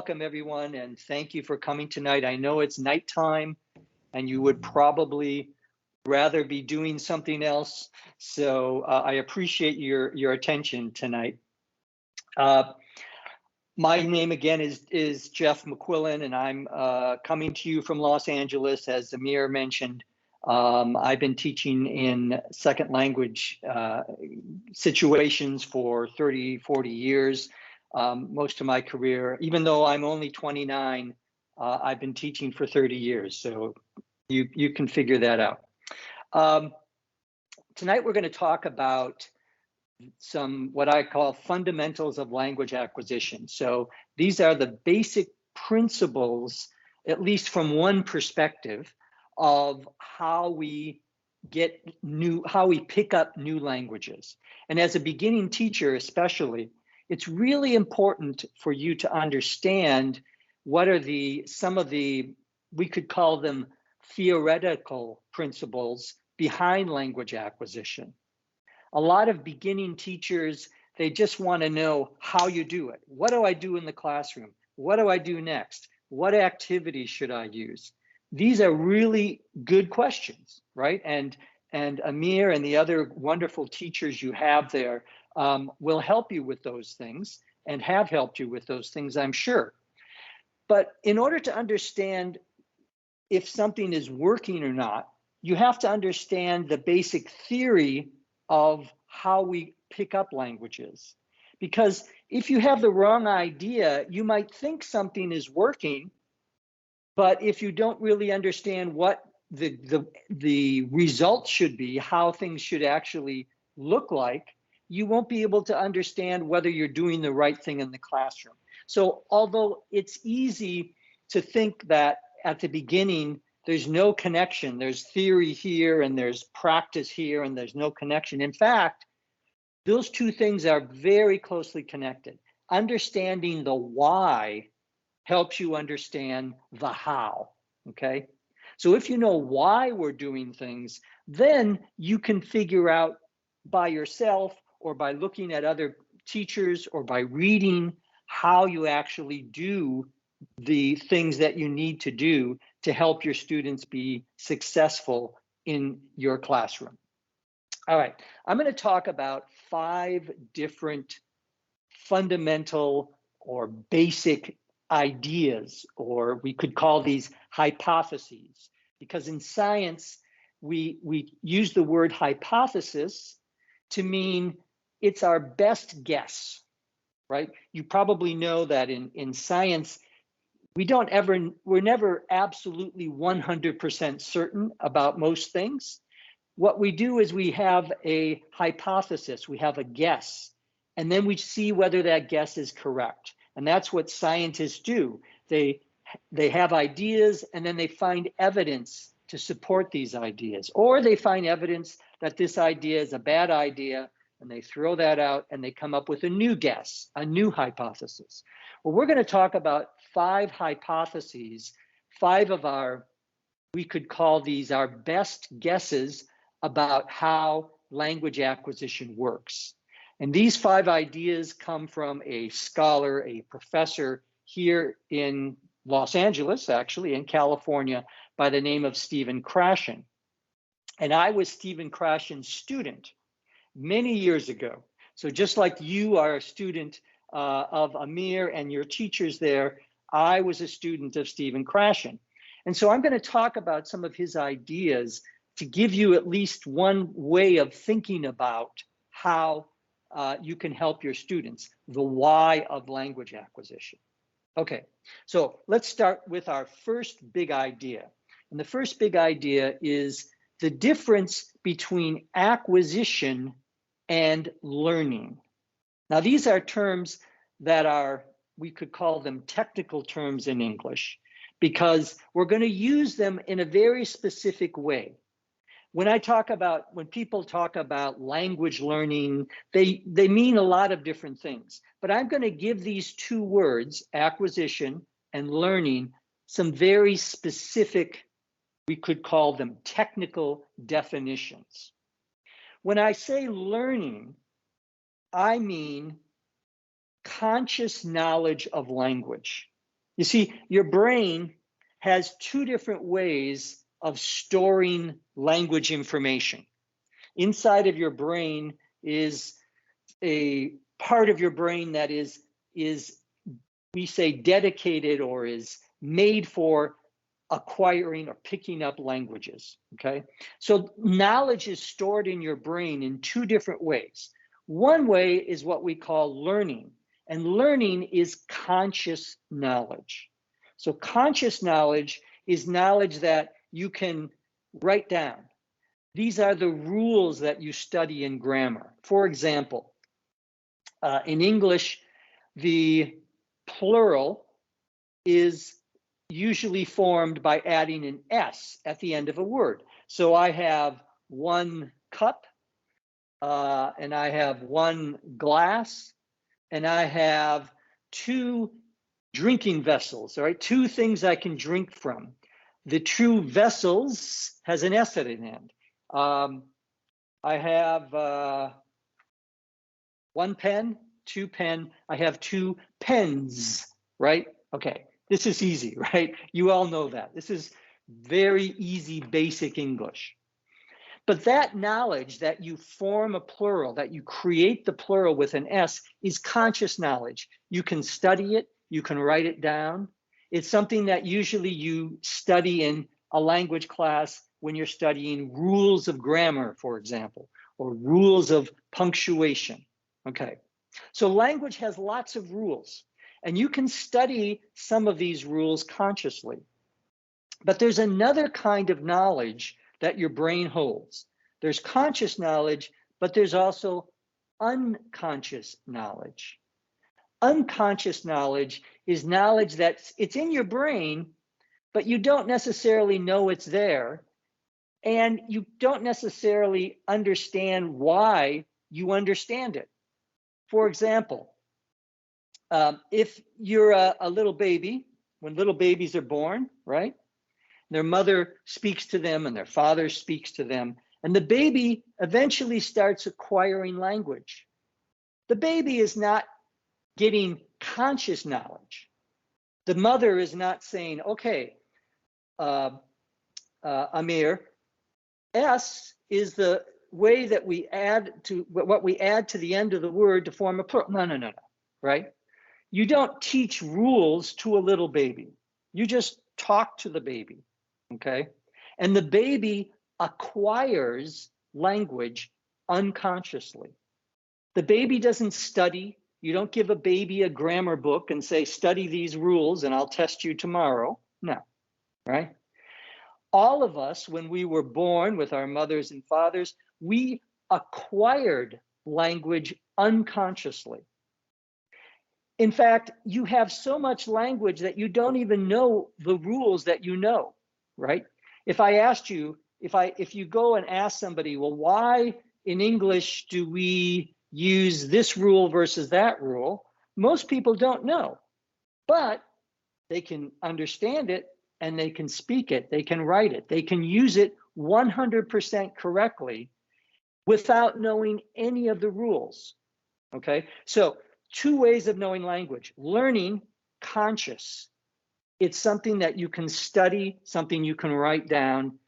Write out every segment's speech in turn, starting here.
Welcome everyone, and thank you for coming tonight. I know it's nighttime and you would probably rather be doing something else, so I appreciate your attention tonight. My name again is Jeff McQuillan, and I'm coming to you from Los Angeles, as Amir mentioned. I've been teaching in second language situations for 30, 40 years. Most of my career, even though I'm only 29, I've been teaching for 30 years, so you can figure that out. Tonight we're going to talk about some what I call fundamentals of language acquisition. So these are the basic principles, at least from one perspective, of how we pick up new languages. And as a beginning teacher especially, it's really important for you to understand what are some of the, we could call them theoretical principles behind language acquisition. A lot of beginning teachers, they just want to know how you do it. What do I do in the classroom? What do I do next? What activities should I use? These are really good questions, right? And Amir and the other wonderful teachers you have there will help you with those things and have helped you with those things, I'm sure. But in order to understand if something is working or not, you have to understand the basic theory of how we pick up languages. Because if you have the wrong idea, you might think something is working, but if you don't really understand what the results should be, how things should actually look like, you won't be able to understand whether you're doing the right thing in the classroom. So although it's easy to think that at the beginning, there's no connection, there's theory here and there's practice here and there's no connection. In fact, those two things are very closely connected. Understanding the why helps you understand the how, okay? So if you know why we're doing things, then you can figure out by yourself or by looking at other teachers or by reading how you actually do the things that you need to do to help your students be successful in your classroom. All right, I'm going to talk about 5 different fundamental or basic ideas, or we could call these hypotheses, because in science, we use the word hypothesis to mean it's our best guess, right? You probably know that in science, we're never absolutely 100% certain about most things. What we do is we have a hypothesis, we have a guess, and then we see whether that guess is correct. And that's what scientists do. They have ideas and then they find evidence to support these ideas, or they find evidence that this idea is a bad idea and they throw that out and they come up with a new guess, a new hypothesis. Well, we're going to talk about 5 hypotheses, 5 of our, we could call these our best guesses about how language acquisition works. And these 5 ideas come from a scholar, a professor here in Los Angeles, actually in California, by the name of Krashen. And I was Krashen's student many years ago. So just like you are a student of Amir and your teachers there, I was a student of Krashen. And so I'm going to talk about some of his ideas to give you at least one way of thinking about how you can help your students, the why of language acquisition. Okay, so let's start with our first big idea. And the first big idea is the difference between acquisition and learning. Now, these are terms that are, we could call them technical terms in English, because we're going to use them in a very specific way. When people talk about language learning, they mean a lot of different things. But I'm going to give these 2 words, acquisition and learning, some very specific, we could call them technical definitions. When I say learning, I mean conscious knowledge of language. You see, your brain has two different ways of storing language information. Inside of your brain is a part of your brain that is we say dedicated or is made for acquiring or picking up languages, okay? So knowledge is stored in your brain in two different ways. One way is what we call learning, and learning is conscious knowledge. So conscious knowledge is knowledge that you can write down. These are the rules that you study in grammar. For example, in English, the plural is usually formed by adding an S at the end of a word. So I have one cup, and I have one glass, and I have two drinking vessels, all right? Two things I can drink from. The two vessels has an S at the end. I have one pen, two pen, I have two pens, right? Okay, this is easy, right? You all know that. This is very easy, basic English. But that knowledge that you form a plural, that you create the plural with an S, is conscious knowledge. You can study it, you can write it down. It's something that usually you study in a language class when you're studying rules of grammar, for example, or rules of punctuation. Okay, so language has lots of rules, and you can study some of these rules consciously. But there's another kind of knowledge that your brain holds. There's conscious knowledge, but there's also unconscious knowledge. Unconscious knowledge is knowledge that's it's in your brain, but you don't necessarily know it's there, and you don't necessarily understand why you understand it. For example, if you're a little baby, when little babies are born, right? Their mother speaks to them and their father speaks to them, and the baby eventually starts acquiring language. The baby is not getting conscious knowledge. The mother is not saying, okay, Amir, S is the way that we add to what we add to the end of the word to form a plural. No, right? You don't teach rules to a little baby. You just talk to the baby, okay? And the baby acquires language unconsciously. The baby doesn't study. You don't give a baby a grammar book and say, study these rules and I'll test you tomorrow. No, right? All of us, when we were born with our mothers and fathers, we acquired language unconsciously. In fact, you have so much language that you don't even know the rules that you know, right? If I asked you, if you go and ask somebody, well, why in English do we use this rule versus that rule? Most people don't know, but they can understand it and they can speak it, they can write it, they can use it 100% correctly without knowing any of the rules, okay? So two ways of knowing language. Learning, conscious. It's something that you can study, something you can write down.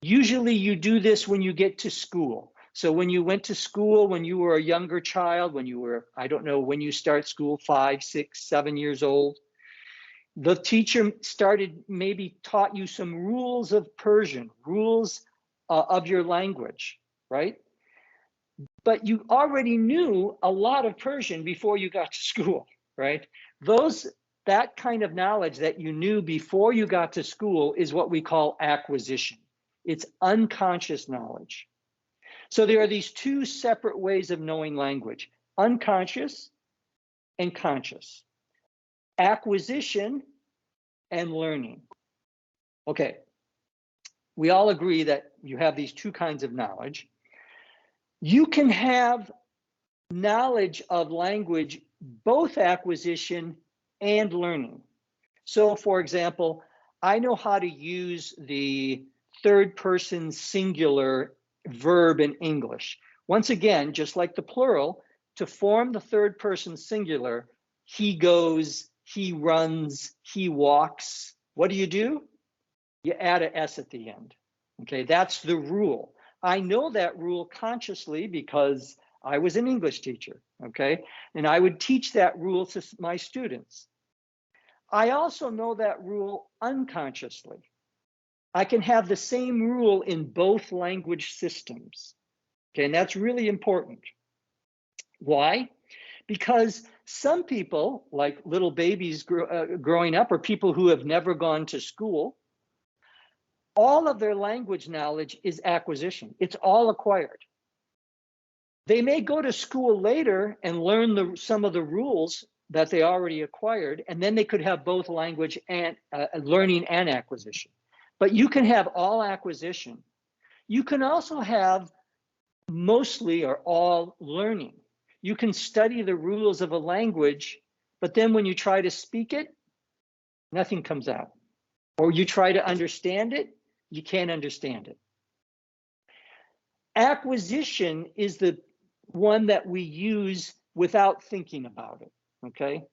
Usually you do this when you get to school. So when you went to school, when you were a younger child, when you were, I don't know, when you start school, 5, 6, 7 years old, the teacher maybe taught you some rules of Persian, rules of your language, right? But you already knew a lot of Persian before you got to school, right? That kind of knowledge that you knew before you got to school is what we call acquisition. It's unconscious knowledge. So there are these two separate ways of knowing language, unconscious and conscious. Acquisition and learning. Okay, we all agree that you have these two kinds of knowledge. You can have knowledge of language, both acquisition and learning. So for example, I know how to use the third person singular verb in English. Once again, just like the plural, to form the third person singular, he goes, he runs, he walks. What do? You add an S at the end. Okay, that's the rule. I know that rule consciously because I was an English teacher, okay? And I would teach that rule to my students. I also know that rule unconsciously. I can have the same rule in both language systems, okay? And that's really important. Why? Because some people, like little babies growing up, or people who have never gone to school, all of their language knowledge is acquisition. It's all acquired. They may go to school later and learn some of the rules that they already acquired, and then they could have both language and learning and acquisition. But you can have all acquisition. You can also have mostly or all learning. You can study the rules of a language, but then when you try to speak it, nothing comes out. Or you try to understand it, you can't understand it. Acquisition is the one that we use without thinking about it, okay?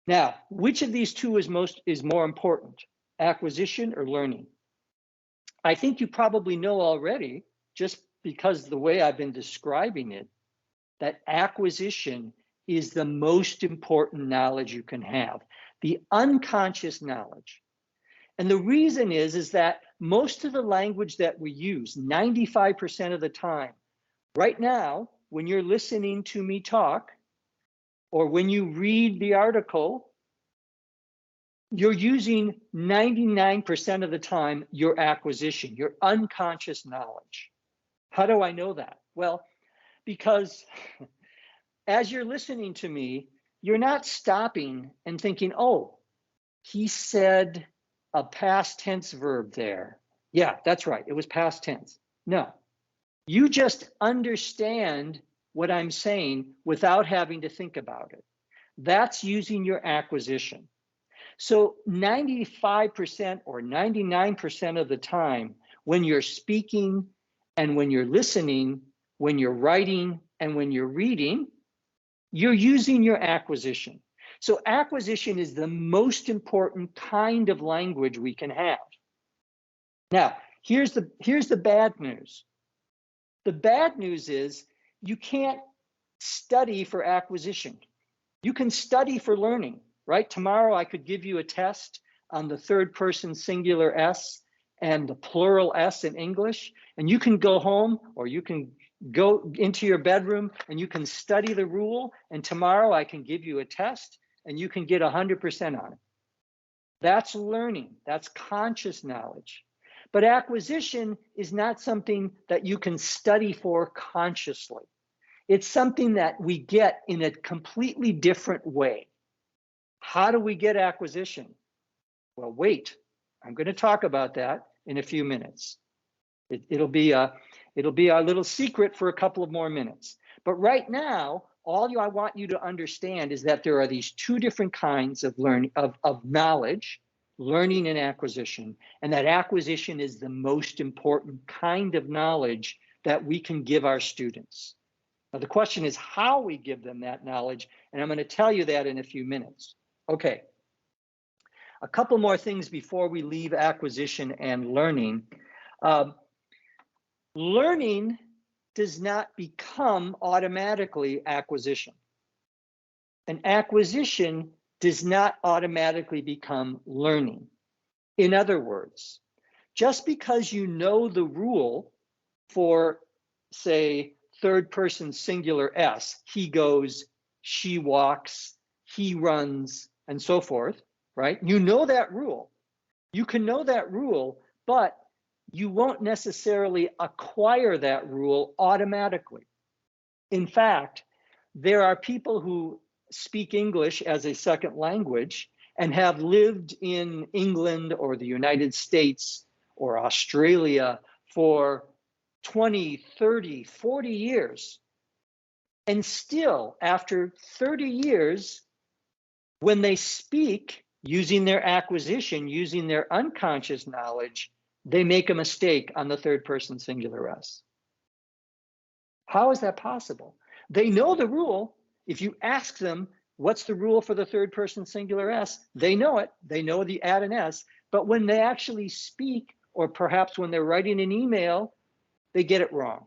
Now, which of these two is more important, acquisition or learning? I think you probably know already, just because the way I've been describing it, that acquisition is the most important knowledge you can have, the unconscious knowledge. And the reason is that most of the language that we use, 95% of the time, right now, when you're listening to me talk, or when you read the article, you're using 99% of the time your acquisition, your unconscious knowledge. How do I know that? Well, because as you're listening to me, you're not stopping and thinking, oh, he said a past tense verb there. Yeah, that's right, it was past tense. No, you just understand what I'm saying without having to think about it. That's using your acquisition. So 95% or 99% of the time, when you're speaking and when you're listening, when you're writing and when you're reading, you're using your acquisition. So acquisition is the most important kind of language we can have. Now, here's the bad news. The bad news is you can't study for acquisition. You can study for learning, right? Tomorrow I could give you a test on the third person singular S and the plural S in English, and you can go home or you can go into your bedroom and you can study the rule, and tomorrow I can give you a test and you can get 100% on it. That's learning, that's conscious knowledge. But acquisition is not something that you can study for consciously. It's something that we get in a completely different way. How do we get acquisition? Well, wait, I'm going to talk about that in a few minutes. It'll be our little secret for a couple of more minutes. But right now, I want you to understand is that there are these two different kinds of learning, of knowledge, learning and acquisition, and that acquisition is the most important kind of knowledge that we can give our students. Now, the question is how we give them that knowledge, and I'm going to tell you that in a few minutes. Okay, a couple more things before we leave acquisition and learning. Learning does not become automatically acquisition. And acquisition does not automatically become learning. In other words, just because you know the rule for, say, third person singular S, he goes, she walks, he runs, and so forth, right? You know that rule. You can know that rule, but you won't necessarily acquire that rule automatically. In fact, there are people who speak English as a second language and have lived in England or the United States or Australia for 20, 30, 40 years. And still, after 30 years, when they speak using their acquisition, using their unconscious knowledge, they make a mistake on the third person singular S. How is that possible? They know the rule. If you ask them, What's the rule for the third person singular S? They know it. They know the add an S. But when they actually speak, or perhaps when they're writing an email, they get it wrong.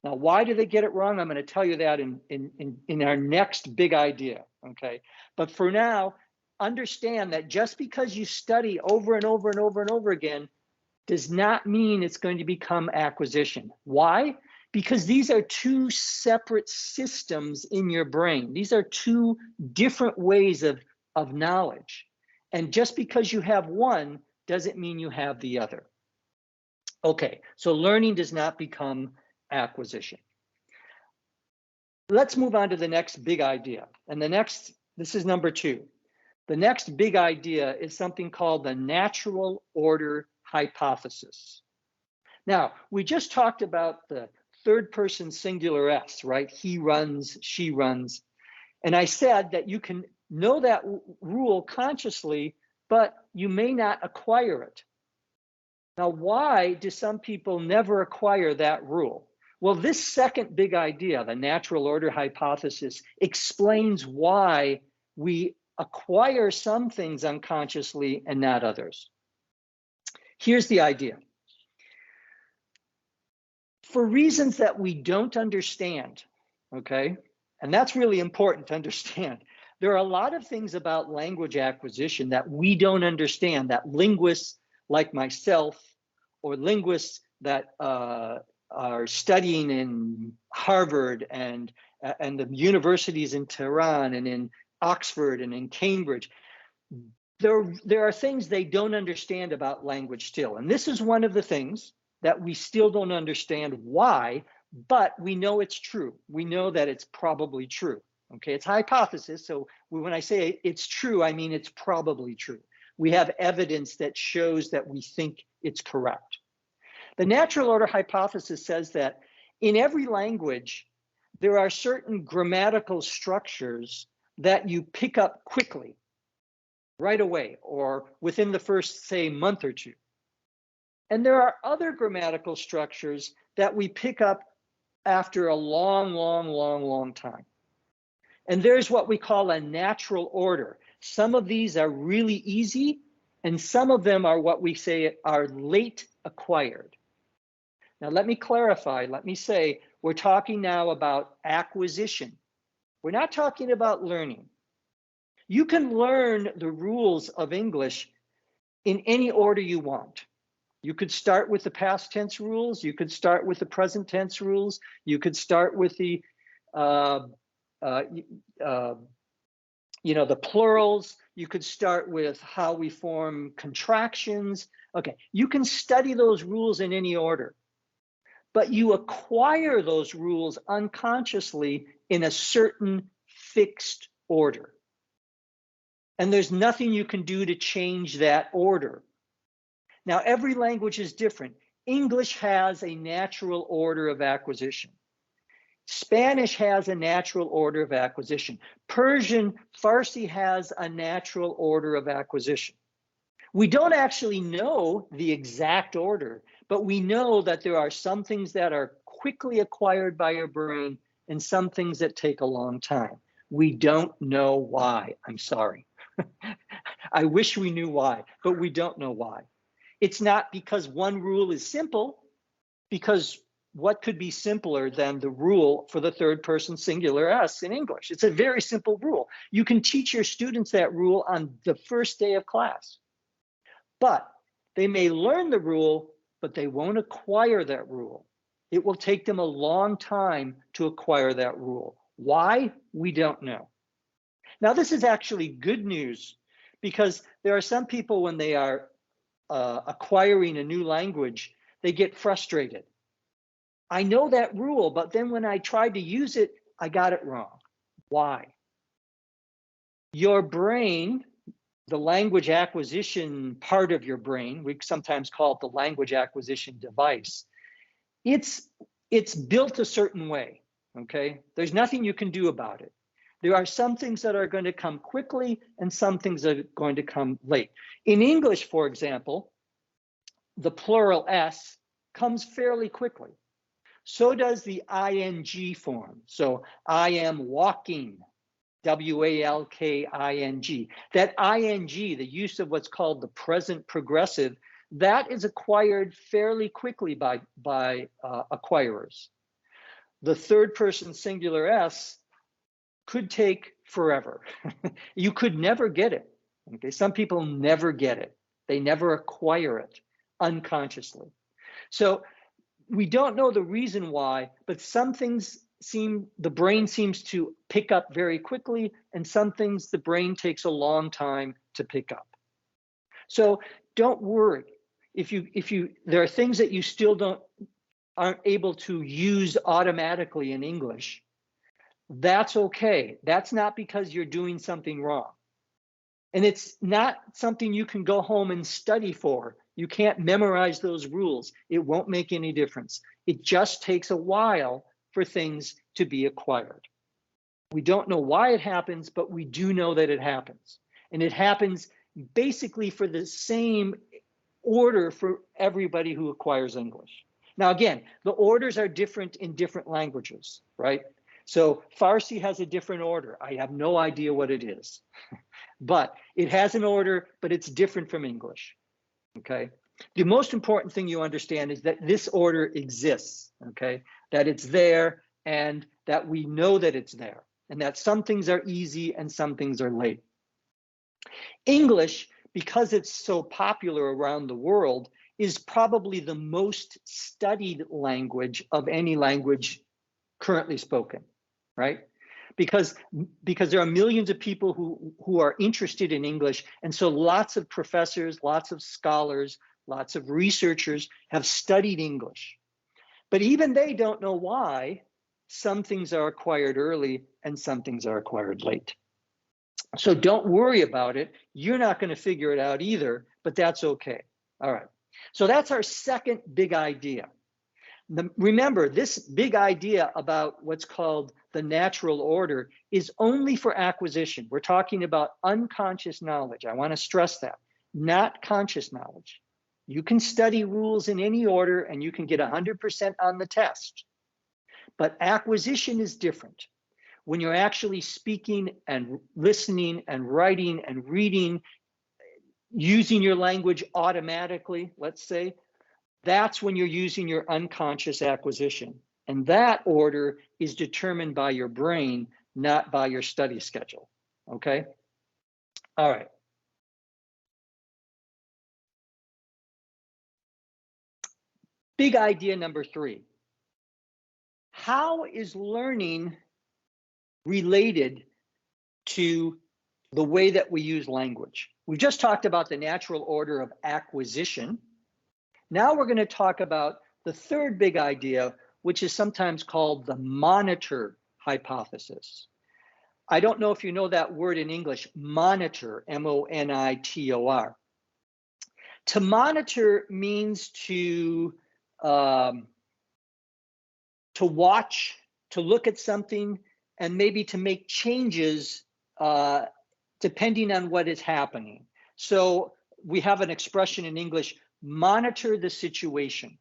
Now, why do they get it wrong? I'm going to tell you that in our next big idea, okay? But for now, understand that just because you study over and over and over and over again does not mean it's going to become acquisition. Why? Because these are two separate systems in your brain. These are two different ways of knowledge. And just because you have one doesn't mean you have the other. Okay, so learning does not become acquisition. Let's move on to the next big idea. And this is number 2. The next big idea is something called the natural order hypothesis. Now, we just talked about the third person singular S, right? He runs, she runs. And I said that you can know that rule consciously, but you may not acquire it. Now, why do some people never acquire that rule? Well, this second big idea, the natural order hypothesis, explains why we acquire some things unconsciously and not others. Here's the idea. For reasons that we don't understand, okay, and that's really important to understand, there are a lot of things about language acquisition that we don't understand, that linguists like myself or linguists that are studying in Harvard and the universities in Tehran and in Oxford and in Cambridge, there are things they don't understand about language still. And this is one of the things that we still don't understand why, but we know it's true. We know that it's probably true. Okay, it's hypothesis. So when I say it's true, I mean it's probably true. We have evidence that shows that we think it's correct. The natural order hypothesis says that in every language, there are certain grammatical structures that you pick up quickly, right away, or within the first, say, month or two. And there are other grammatical structures that we pick up after a long time. And there's what we call a natural order. Some of these are really easy, and some of them are what we say are late acquired. Now, let me clarify. Let me say, we're talking now about acquisition. We're not talking about learning. You can learn the rules of English in any order you want. You could start with the past tense rules. You could start with the present tense rules. You could start with the the plurals. You could start with how we form contractions. Okay, you can study those rules in any order, but you acquire those rules unconsciously in a certain fixed order. And there's nothing you can do to change that order. Now, every language is different. English has a natural order of acquisition. Spanish has a natural order of acquisition. Persian, Farsi has a natural order of acquisition. We don't actually know the exact order, but we know that there are some things that are quickly acquired by your brain and some things that take a long time. We don't know why. I'm sorry. I wish we knew why, but we don't know why. It's not because one rule is simple, because what could be simpler than the rule for the third person singular S in English? It's a very simple rule. You can teach your students that rule on the first day of class. But they may learn the rule, but they won't acquire that rule. It will take them a long time to acquire that rule. Why? We don't know. Now, this is actually good news, because there are some people, when they are acquiring a new language, they get frustrated. I know that rule, but then when I tried to use it, I got it wrong. Why? Your brain, the language acquisition part of your brain, we sometimes call it the language acquisition device, it's built a certain way, okay? There's nothing you can do about it. There are some things that are going to come quickly and some things that are going to come late. In English, for example, the plural S comes fairly quickly. So does the ing form. So I am walking. W-A-L-K-I-N-G. That I-N-G, the use of what's called the present progressive, that is acquired fairly quickly by acquirers. The third person singular S could take forever. You could never get it. Okay, some people never get it. They never acquire it unconsciously. So we don't know the reason why, but some things the brain seems to pick up very quickly, and some things the brain takes a long time to pick up. So don't worry. If there are things that you still aren't able to use automatically in English, that's okay. That's not because you're doing something wrong. And it's not something you can go home and study for. You can't memorize those rules. It won't make any difference. It just takes a while for things to be acquired. We don't know why it happens, but we do know that it happens. And it happens basically for the same order for everybody who acquires English. Now, again, the orders are different in different languages, right? So Farsi has a different order. I have no idea what it is, but it has an order, but it's different from English, okay? The most important thing you understand is that this order exists, okay? That it's there and that we know that it's there and that some things are easy and some things are late. English, because it's so popular around the world, is probably the most studied language of any language currently spoken, right? Because there are millions of people who are interested in English, and so lots of professors, lots of scholars, lots of researchers have studied English. But even they don't know why some things are acquired early and some things are acquired late. So don't worry about it. You're not going to figure it out either, but that's okay. All right. So that's our second big idea. Remember, this big idea about what's called the natural order is only for acquisition. We're talking about unconscious knowledge. I want to stress that, not conscious knowledge. You can study rules in any order and you can get 100% on the test. But acquisition is different. When you're actually speaking and listening and writing and reading, using your language automatically, let's say, that's when you're using your unconscious acquisition. And that order is determined by your brain, not by your study schedule, okay? All right. Big idea number 3. How is learning related to the way that we use language? We just talked about the natural order of acquisition. Now we're going to talk about the third big idea, which is sometimes called the monitor hypothesis. I don't know if you know that word in English, monitor, M-O-N-I-T-O-R. To monitor means to watch, to look at something, and maybe to make changes depending on what is happening. So we have an expression in English, monitor the situation.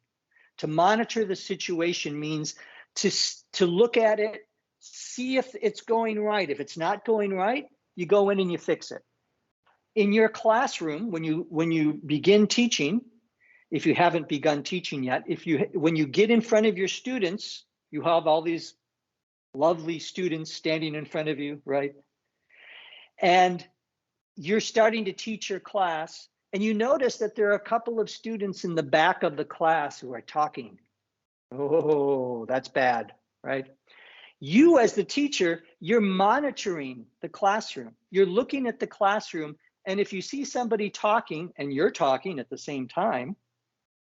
To monitor the situation means to look at it, see if it's going right. If it's not going right, you go in and you fix it. In your classroom, when you begin teaching, if you haven't begun teaching yet, when you get in front of your students, you have all these lovely students standing in front of you, right? And you're starting to teach your class, and you notice that there are a couple of students in the back of the class who are talking. Oh, that's bad, right? You as the teacher, you're monitoring the classroom. You're looking at the classroom, and if you see somebody talking and you're talking at the same time,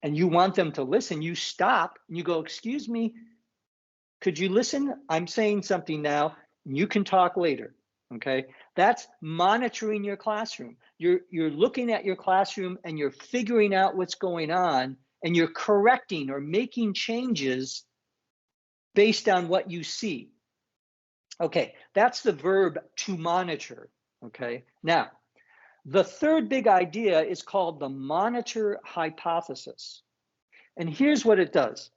and you want them to listen, you stop and you go, excuse me, could you listen? I'm saying something now, you can talk later, okay? That's monitoring your classroom. You're looking at your classroom and you're figuring out what's going on, and you're correcting or making changes based on what you see. Okay, that's the verb to monitor, okay? Now, the third big idea is called the monitor hypothesis. And here's what it does.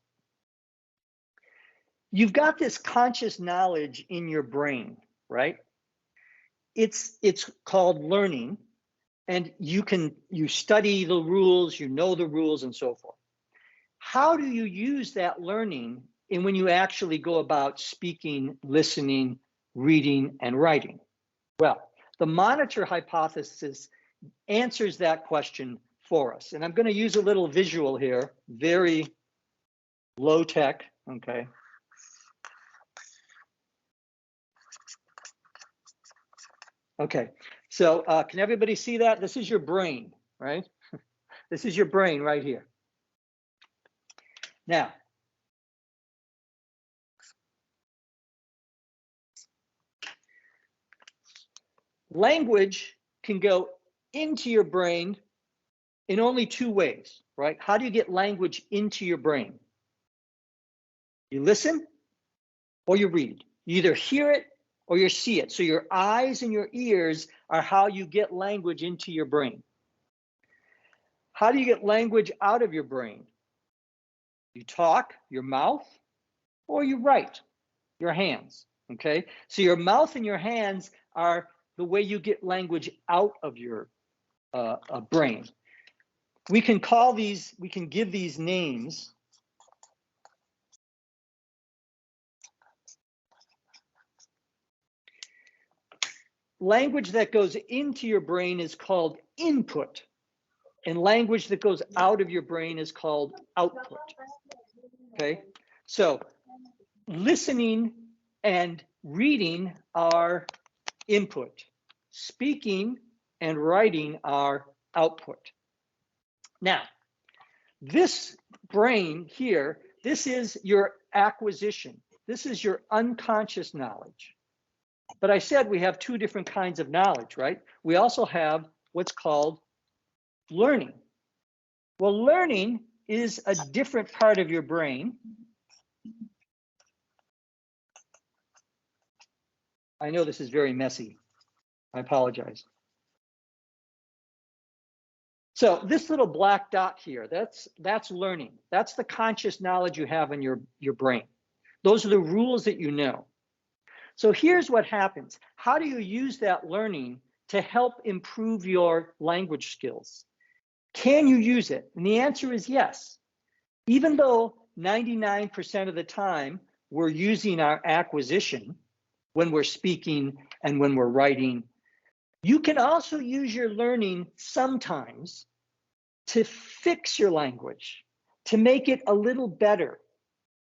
You've got this conscious knowledge in your brain, right? it's called learning, and you study the rules, you know the rules, and so forth. How do you use that learning in when you actually go about speaking, listening, reading, and writing? Well, the monitor hypothesis answers that question for us. And I'm going to use a little visual here, very low tech, okay? Okay, so can everybody see that? This is your brain, right? This is your brain right here. Now, language can go into your brain in only two ways, right? How do you get language into your brain? You listen or you read. You either hear it or you see it. So your eyes and your ears are how you get language into your brain. How do you get language out of your brain? You talk, your mouth, or you write, your hands, okay? So your mouth and your hands are the way you get language out of your brain. We can call these, we can give these names. Language that goes into your brain is called input, and language that goes out of your brain is called output, okay? So listening and reading are input. Speaking and writing are output. Now, this brain here, this is your acquisition. This is your unconscious knowledge. But I said we have two different kinds of knowledge, right? We also have what's called learning. Well, learning is a different part of your brain. I know this is very messy. I apologize. So this little black dot here, that's learning. That's the conscious knowledge you have in your brain. Those are the rules that you know. So here's what happens. How do you use that learning to help improve your language skills? Can you use it? And the answer is yes. Even though 99% of the time we're using our acquisition when we're speaking and when we're writing, you can also use your learning sometimes to fix your language, to make it a little better,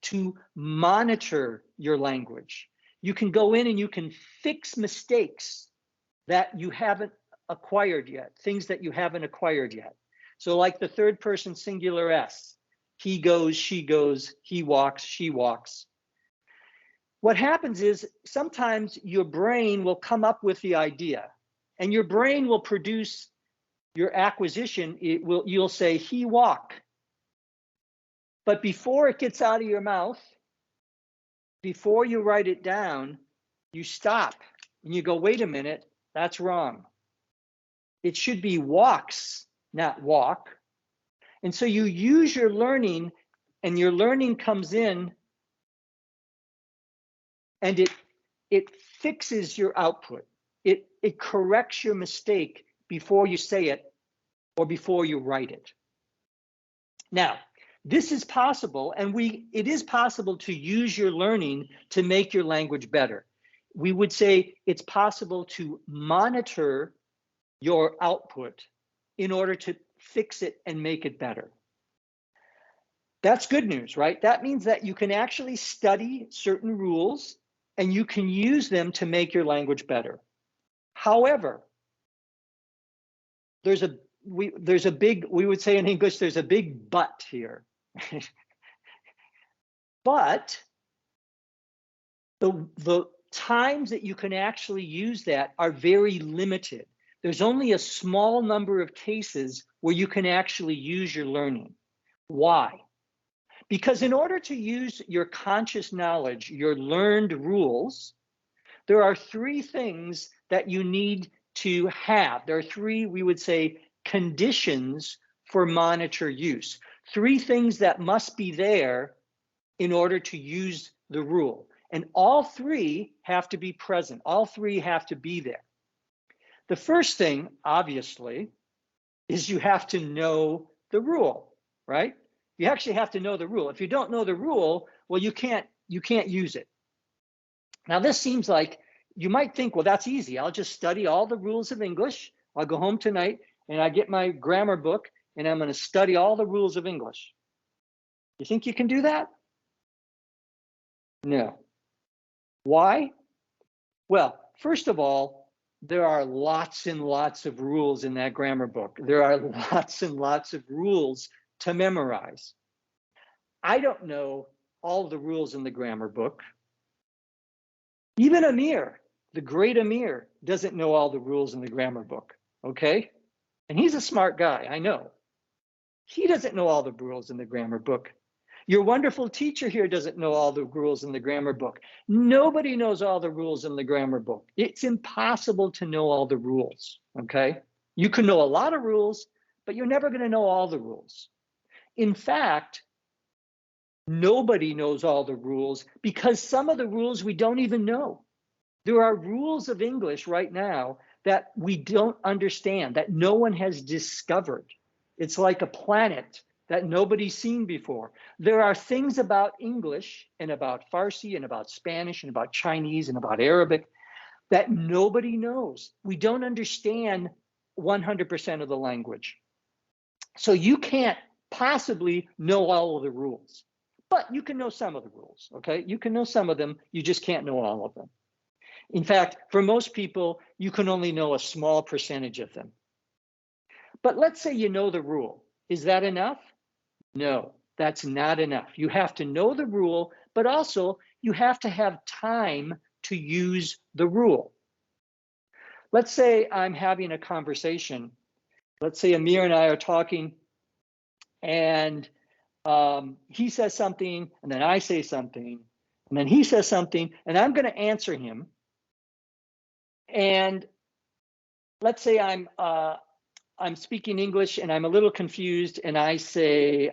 to monitor your language. You can go in and you can fix mistakes that you haven't acquired yet, things that you haven't acquired yet. So like the third person singular S, he goes, she goes, he walks, she walks. What happens is sometimes your brain will come up with the idea, and your brain will produce your acquisition. You'll say, he walk. But before it gets out of your mouth, before you write it down, you stop and you go, wait a minute, that's wrong. It should be walks, not walk. And so you use your learning, and your learning comes in and it fixes your output. It corrects your mistake before you say it or before you write it. Now, this is possible, and it is possible to use your learning to make your language better. We would say it's possible to monitor your output in order to fix it and make it better. That's good news, right? That means that you can actually study certain rules and you can use them to make your language better. However, we would say in English, there's a big but here. But the times that you can actually use that are very limited. There's only a small number of cases where you can actually use your learning. Why? Because in order to use your conscious knowledge, your learned rules, there are three things that you need to have. There are three, we would say, conditions for monitor use. Three things that must be there in order to use the rule. And all three have to be present. All three have to be there. The first thing, obviously, is you have to know the rule, right? You actually have to know the rule. If you don't know the rule, well, you can't use it. Now, this seems like you might think, well, that's easy. I'll just study all the rules of English. I'll go home tonight and I get my grammar book and I'm going to study all the rules of English. You think you can do that? No. Why? Well, first of all, there are lots and lots of rules in that grammar book. There are lots and lots of rules to memorize. I don't know all the rules in the grammar book. Even Amir, the great Amir, doesn't know all the rules in the grammar book, okay? And he's a smart guy, I know. He doesn't know all the rules in the grammar book. Your wonderful teacher here doesn't know all the rules in the grammar book. Nobody knows all the rules in the grammar book. It's impossible to know all the rules, okay? You can know a lot of rules, but you're never going to know all the rules. In fact, nobody knows all the rules because some of the rules we don't even know. There are rules of English right now that we don't understand, that no one has discovered. It's like a planet that nobody's seen before. There are things about English and about Farsi and about Spanish and about Chinese and about Arabic that nobody knows. We don't understand 100% of the language. So you can't possibly know all of the rules, but you can know some of the rules, okay? You can know some of them, you just can't know all of them. In fact, for most people, you can only know a small percentage of them. But let's say you know the rule. Is that enough? No, that's not enough. You have to know the rule, but also you have to have time to use the rule. Let's say I'm having a conversation. Let's say Amir and I are talking and he says something and then I say something and then he says something and I'm going to answer him. And let's say I'm speaking English and I'm a little confused and I say,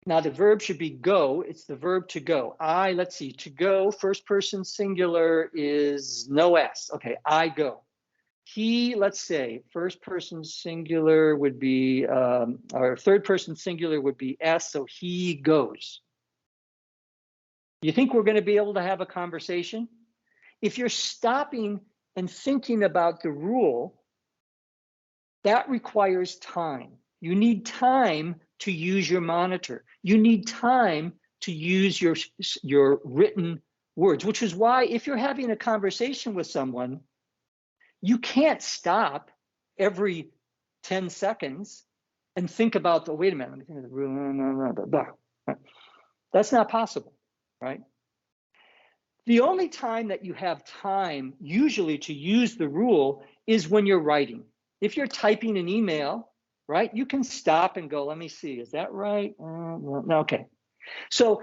now the verb should be go, it's the verb to go. Let's see, to go, first person singular is no S. Okay, I go. He, let's say, first person singular would be, or third person singular would be S, so he goes. You think we're going to be able to have a conversation? If you're stopping and thinking about the rule, that requires time. You need time to use your monitor. You need time to use your written words, which is why if you're having a conversation with someone, you can't stop every 10 seconds and think about the, wait a minute, let me think of the rule. That's not possible, right? The only time that you have time usually to use the rule is when you're writing. If you're typing an email, right, you can stop and go, let me see, is that right? No, okay. So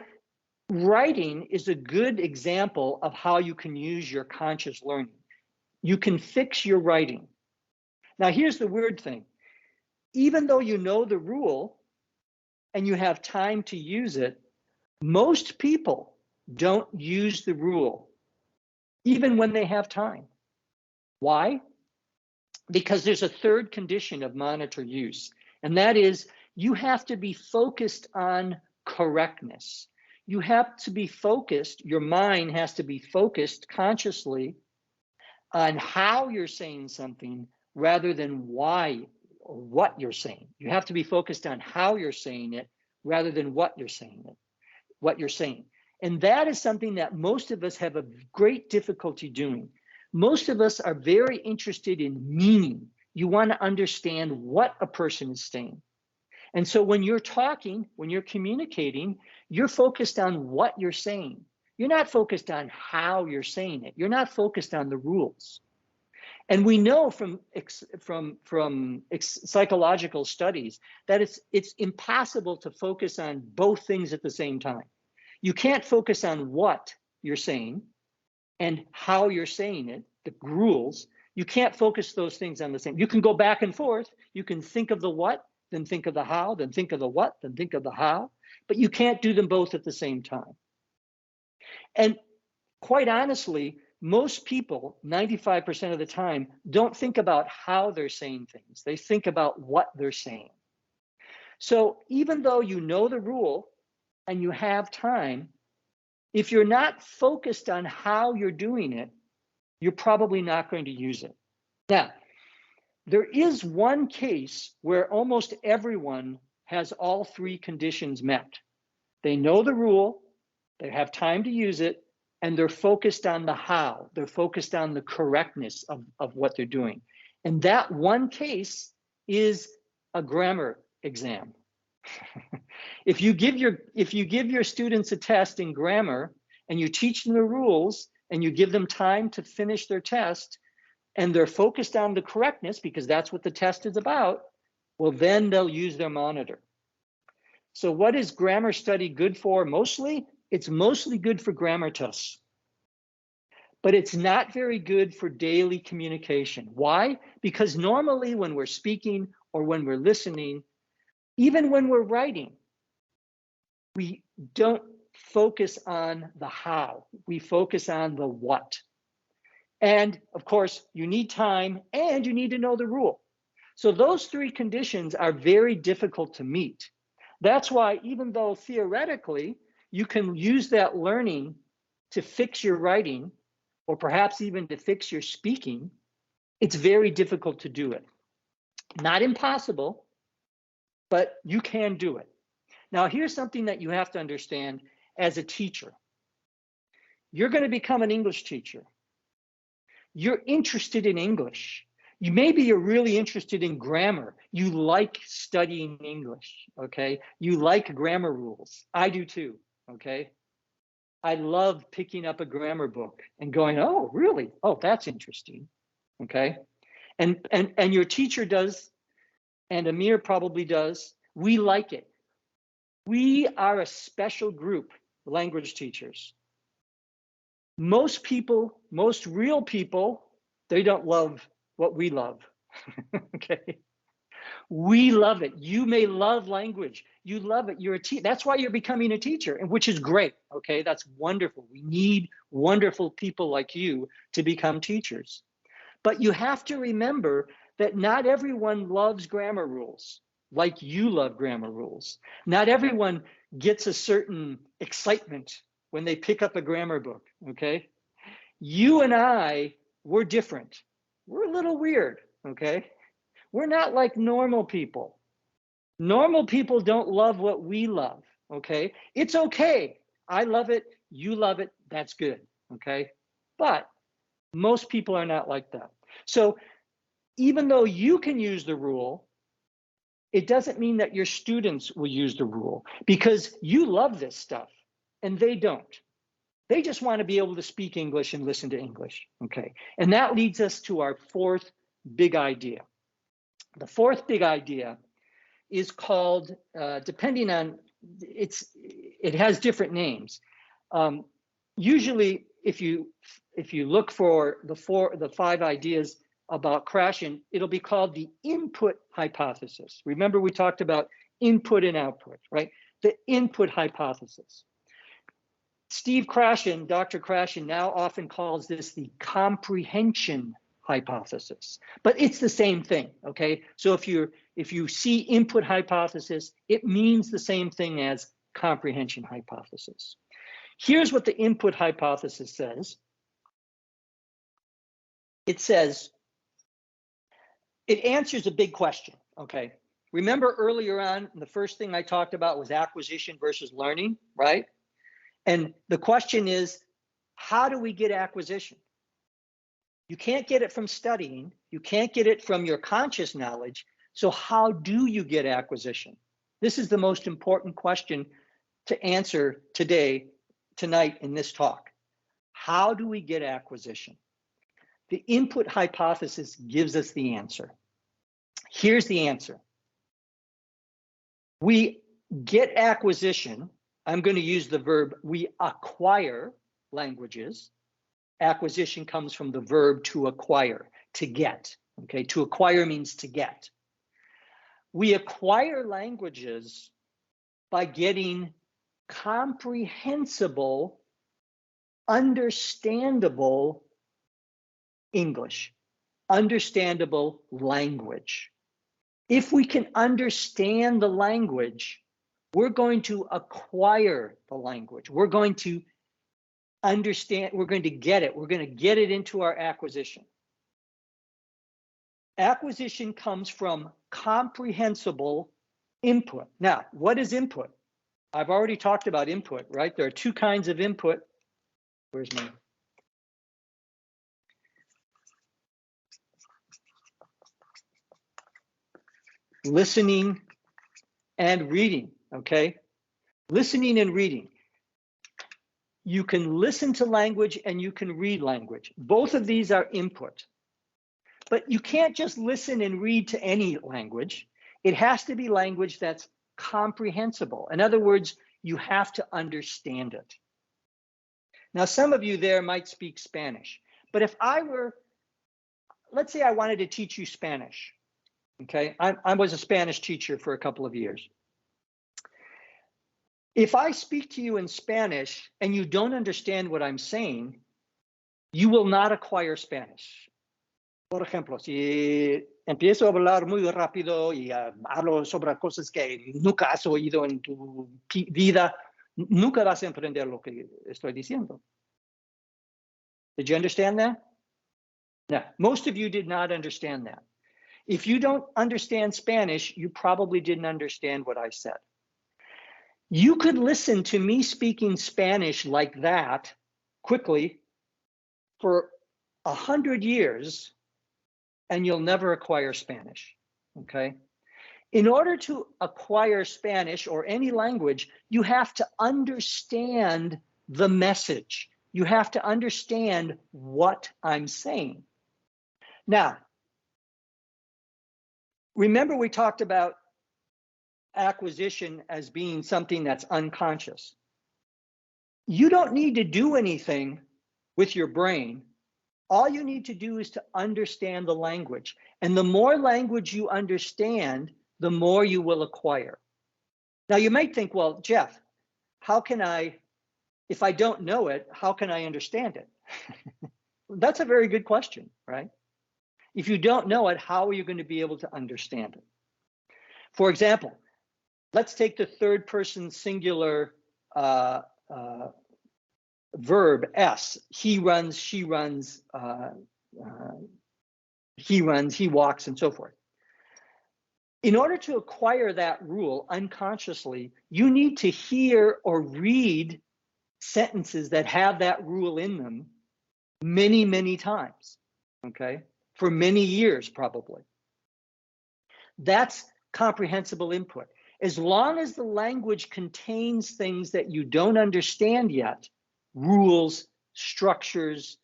writing is a good example of how you can use your conscious learning. You can fix your writing. Now, here's the weird thing. Even though you know the rule and you have time to use it, most people don't use the rule, even when they have time. Why? Because there's a third condition of monitor use, and that is you have to be focused on correctness. You have to be focused, your mind has to be focused consciously on how you're saying something rather than why or what you're saying. You have to be focused on how you're saying it rather than what you're saying. And that is something that most of us have a great difficulty doing. Most of us are very interested in meaning. You want to understand what a person is saying. And so when you're talking, when you're communicating, you're focused on what you're saying. You're not focused on how you're saying it. You're not focused on the rules. And we know from psychological studies that it's impossible to focus on both things at the same time. You can't focus on what you're saying and how you're saying it, the rules. You can't focus those things on the same. You can go back and forth. You can think of the what, then think of the how, then think of the what, then think of the how, but you can't do them both at the same time. And quite honestly, most people, 95% of the time, don't think about how they're saying things. They think about what they're saying. So even though you know the rule and you have time, if you're not focused on how you're doing it, you're probably not going to use it. Now, there is one case where almost everyone has all three conditions met. They know the rule, they have time to use it, and they're focused on the how. They're focused on the correctness of what they're doing. And that one case is a grammar exam. If you give your students a test in grammar and you teach them the rules and you give them time to finish their test and they're focused on the correctness because that's what the test is about, well, then they'll use their monitor. So what is grammar study good for mostly? It's mostly good for grammar tests, but it's not very good for daily communication. Why? Because normally when we're speaking or when we're listening, even when we're writing, we don't focus on the how, we focus on the what. And of course, you need time and you need to know the rule. So those three conditions are very difficult to meet. That's why even though theoretically you can use that learning to fix your writing or perhaps even to fix your speaking, it's very difficult to do it. Not impossible, but you can do it. Now, here's something that you have to understand as a teacher. You're going to become an English teacher. You're interested in English. Maybe you're really interested in grammar. You like studying English, okay? You like grammar rules. I do too, okay? I love picking up a grammar book and going, oh, really? Oh, that's interesting, okay? And your teacher does, and Amir probably does. We like it. We are a special group, language teachers. Most people, most real people, they don't love what we love, okay? We love it. You may love language. You love it. You're a teacher. That's why you're becoming a teacher, and which is great, okay? That's wonderful. We need wonderful people like you to become teachers. But you have to remember that not everyone loves grammar rules like you love grammar rules. Not everyone gets a certain excitement when they pick up a grammar book, okay? You and I, we're different. We're a little weird, okay? We're not like normal people. Normal people don't love what we love, okay? It's okay. I love it. You love it. That's good, okay? But most people are not like that. So even though you can use the rule, it doesn't mean that your students will use the rule because you love this stuff and they don't. They just want to be able to speak English and listen to English, okay? And that leads us to our fourth big idea. The fourth big idea is called, depending on, it has different names. Usually, if you look for the five ideas about Krashen, it'll be called the input hypothesis. Remember, we talked about input and output, right? The input hypothesis. Steve Krashen, Dr. Krashen, now often calls this the comprehension hypothesis, but it's the same thing, okay? So if you see input hypothesis, it means the same thing as comprehension hypothesis. Here's what the input hypothesis says. It says, it answers a big question, okay? Remember earlier on, the first thing I talked about was acquisition versus learning, right? And the question is, how do we get acquisition? You can't get it from studying. You can't get it from your conscious knowledge. So how do you get acquisition? This is the most important question to answer tonight in this talk. How do we get acquisition? The input hypothesis gives us the answer. Here's the answer. We get acquisition. I'm going to use the verb, we acquire languages. Acquisition comes from the verb to acquire, to get, okay? To acquire means to get. We acquire languages by getting comprehensible, understandable English, understandable language. If we can understand the language, we're going to acquire the language. We're going to understand, we're going to get it. We're going to get it into our acquisition. Acquisition comes from comprehensible input. Now, what is input? I've already talked about input, right? There are two kinds of input. Where's my? Listening and reading, okay? Listening and reading. You can listen to language and you can read language. Both of these are input. But you can't just listen and read to any language. It has to be language that's comprehensible. In other words, you have to understand it. Now, some of you there might speak Spanish, but if I were, let's say I wanted to teach you Spanish, okay? I was a Spanish teacher for a couple of years. If I speak to you in Spanish and you don't understand what I'm saying, you will not acquire Spanish. Por ejemplo, si empiezo a hablar muy rápido y hablo sobre cosas que nunca has oído en tu vida, nunca vas a entender lo que estoy diciendo. Did you understand that? No, most of you did not understand that. If you don't understand Spanish, you probably didn't understand what I said. You could listen to me speaking Spanish like that quickly for 100 years and you'll never acquire Spanish, okay? In order to acquire Spanish or any language, you have to understand the message. You have to understand what I'm saying. Now, remember we talked about acquisition as being something that's unconscious. You don't need to do anything with your brain. All you need to do is to understand the language. And the more language you understand, the more you will acquire. Now you might think, well, Jeff, how can I, if I don't know it, how can I understand it? That's a very good question, right? If you don't know it, how are you going to be able to understand it? For example, let's take the third person singular verb S. He runs, she runs, he runs, he walks, and so forth. In order to acquire that rule unconsciously, you need to hear or read sentences that have that rule in them many, many times, okay? For many years, probably. That's comprehensible input. As long as the language contains things that you don't understand yet, rules, structures,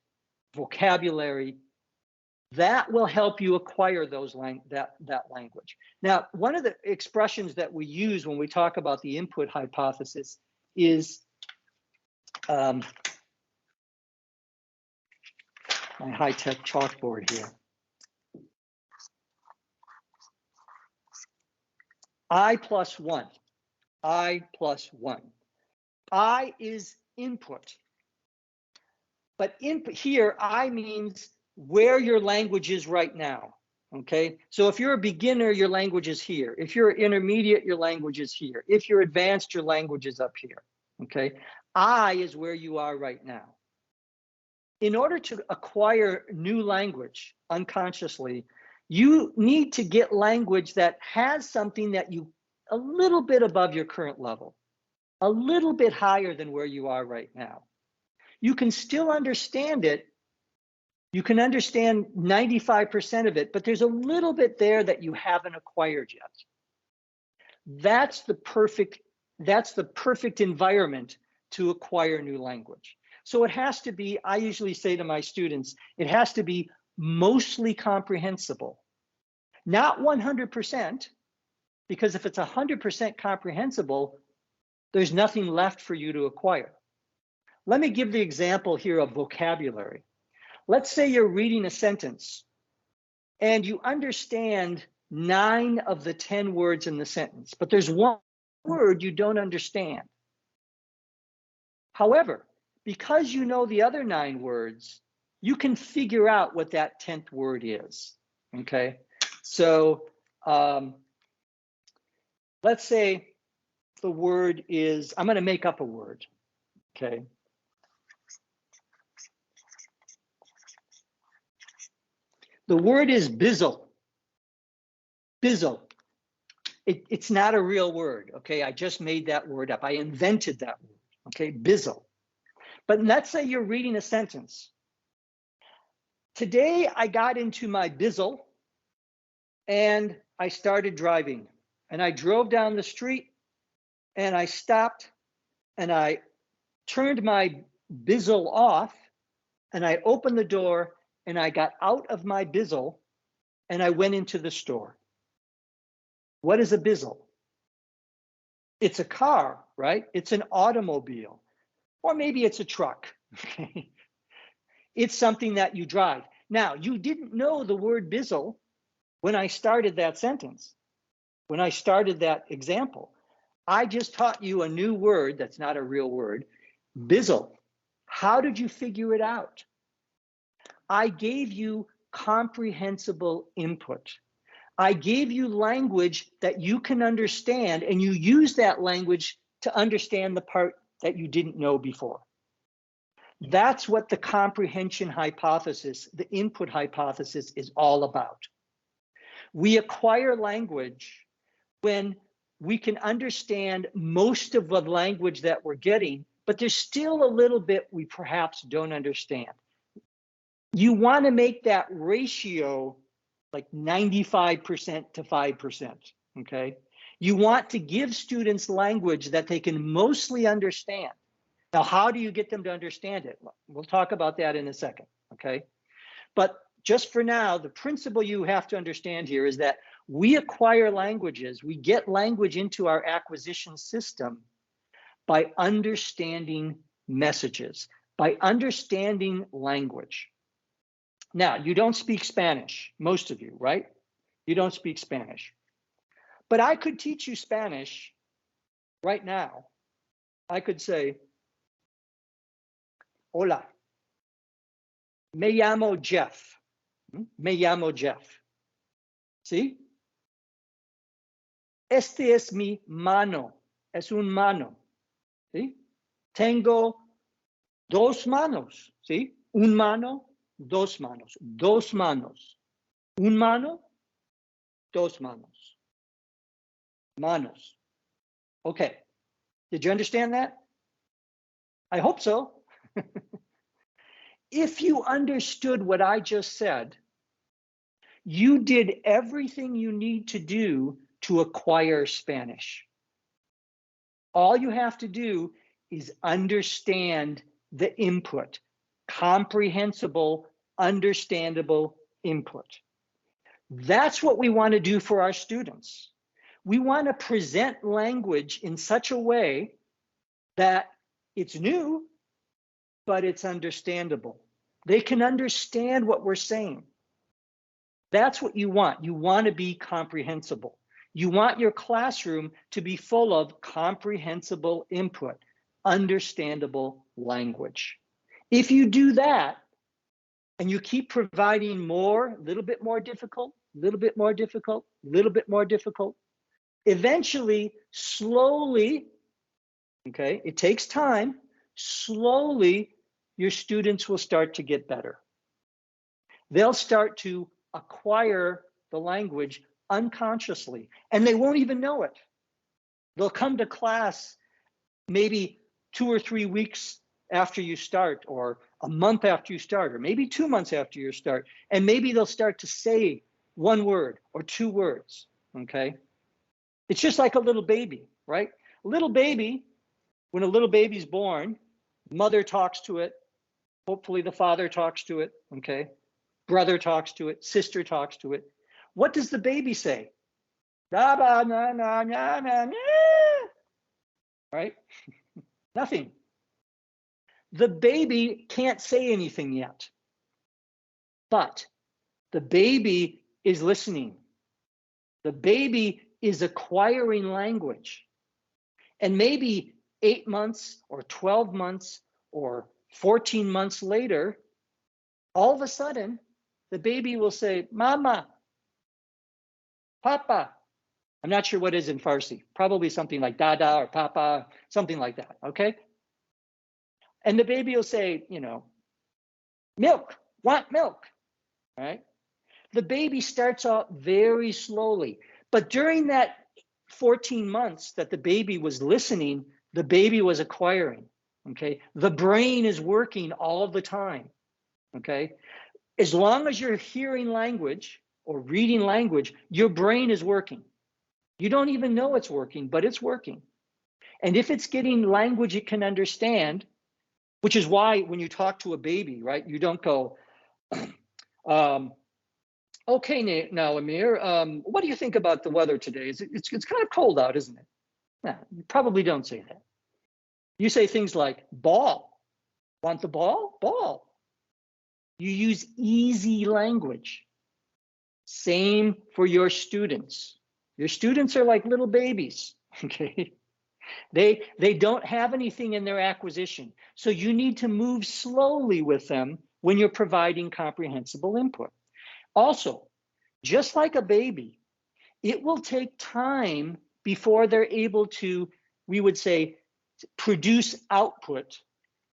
vocabulary, that will help you acquire those that language. Now, one of the expressions that we use when we talk about the input hypothesis is my high-tech chalkboard here. I plus one. I plus one. I is input. But input here, I means where your language is right now. Okay. So if you're a beginner, your language is here. If you're intermediate, your language is here. If you're advanced, your language is up here. Okay. I is where you are right now. In order to acquire new language unconsciously, you need to get language that has something that you a little bit above your current level, a little bit higher than where you are right now. You can still understand it. You can understand 95% of it, but there's a little bit there that you haven't acquired yet. That's the perfect environment to acquire new language. So it has to be, I usually say to my students, it has to be mostly comprehensible. Not 100%, because if it's 100% comprehensible, there's nothing left for you to acquire. Let me give the example here of vocabulary. Let's say you're reading a sentence and you understand 9 of the 10 words in the sentence, but there's one word you don't understand. However, because you know the other 9 words, you can figure out what that 10th word is, okay? So let's say the word is, I'm going to make up a word, okay? The word is bizzle. Bizzle. It's not a real word, okay? I just made that word up. I invented that word, okay? Bizzle. But let's say you're reading a sentence. Today I got into my bizzle and I started driving. And I drove down the street and I stopped and I turned my bizzle off and I opened the door and I got out of my bizzle and I went into the store. What is a bizzle? It's a car, right? It's an automobile, or maybe it's a truck. Okay? It's something that you drive. Now, you didn't know the word bizzle when I started that sentence, when I started that example. I just taught you a new word that's not a real word, bizzle. How did you figure it out? I gave you comprehensible input. I gave you language that you can understand, and you use that language to understand the part that you didn't know before. That's what the comprehension hypothesis, the input hypothesis, is all about. We acquire language when we can understand most of the language that we're getting, but there's still a little bit we perhaps don't understand. You want to make that ratio like 95% to 5%, okay? You want to give students language that they can mostly understand. Now, how do you get them to understand it? We'll talk about that in a second, okay? But just for now, the principle you have to understand here is that we acquire languages, we get language into our acquisition system by understanding messages, by understanding language. Now, you don't speak Spanish, most of you, right? You don't speak Spanish. But I could teach you Spanish right now. I could say, hola, me llamo Jeff. Me llamo Jeff. ¿Sí? Este es mi mano. Es un mano. ¿Sí? Tengo dos manos. ¿Sí? Un mano, dos manos. Dos manos. Un mano, dos manos. Manos. Okay. Did you understand that? I hope so. If you understood what I just said, you did everything you need to do to acquire Spanish. All you have to do is understand the input, comprehensible, understandable input. That's what we want to do for our students. We want to present language in such a way that it's new, but it's understandable. They can understand what we're saying. That's what you want. You want to be comprehensible. You want your classroom to be full of comprehensible input, understandable language. If you do that, and you keep providing more, a little bit more difficult, a little bit more difficult, a little bit more difficult, eventually, slowly, okay, it takes time, slowly, your students will start to get better. They'll start to acquire the language unconsciously, and they won't even know it. They'll come to class maybe 2 or 3 weeks after you start, or a month after you start, or maybe 2 months after you start, and maybe they'll start to say 1 word or 2 words, okay? It's just like a little baby, right? A little baby, when a little baby's born, mother talks to it, hopefully the father talks to it, okay? Brother talks to it, sister talks to it. What does the baby say? Da, ba, na, na, na, na, na. Right? Nothing. The baby can't say anything yet, but the baby is listening. The baby is acquiring language. And maybe 8 months or 12 months or 14 months later, all of a sudden, the baby will say, Mama, Papa. I'm not sure what is in Farsi, probably something like Dada or Papa, something like that, okay? And the baby will say, you know, milk, want milk, right? The baby starts out very slowly, but during that 14 months that the baby was listening, the baby was acquiring, okay? The brain is working all the time, okay? As long as you're hearing language or reading language, your brain is working. You don't even know it's working, but it's working. And if it's getting language it can understand, which is why when you talk to a baby, right, you don't go, okay, now, Amir, what do you think about the weather today? It's kind of cold out, isn't it? No, you probably don't say that. You say things like, ball. Want the ball? Ball. You use easy language. Same for your students. Your students are like little babies, okay? They don't have anything in their acquisition. So you need to move slowly with them when you're providing comprehensible input. Also, just like a baby, it will take time before they're able to, we would say, produce output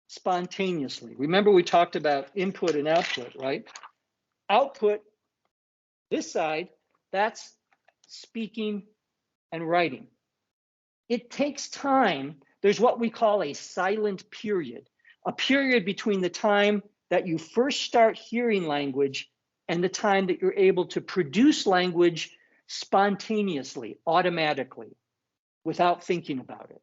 spontaneously. Remember we talked about input and output, right? Output, this side, that's speaking and writing. It takes time. There's what we call a silent period, a period between the time that you first start hearing language and the time that you're able to produce language spontaneously, automatically, without thinking about it.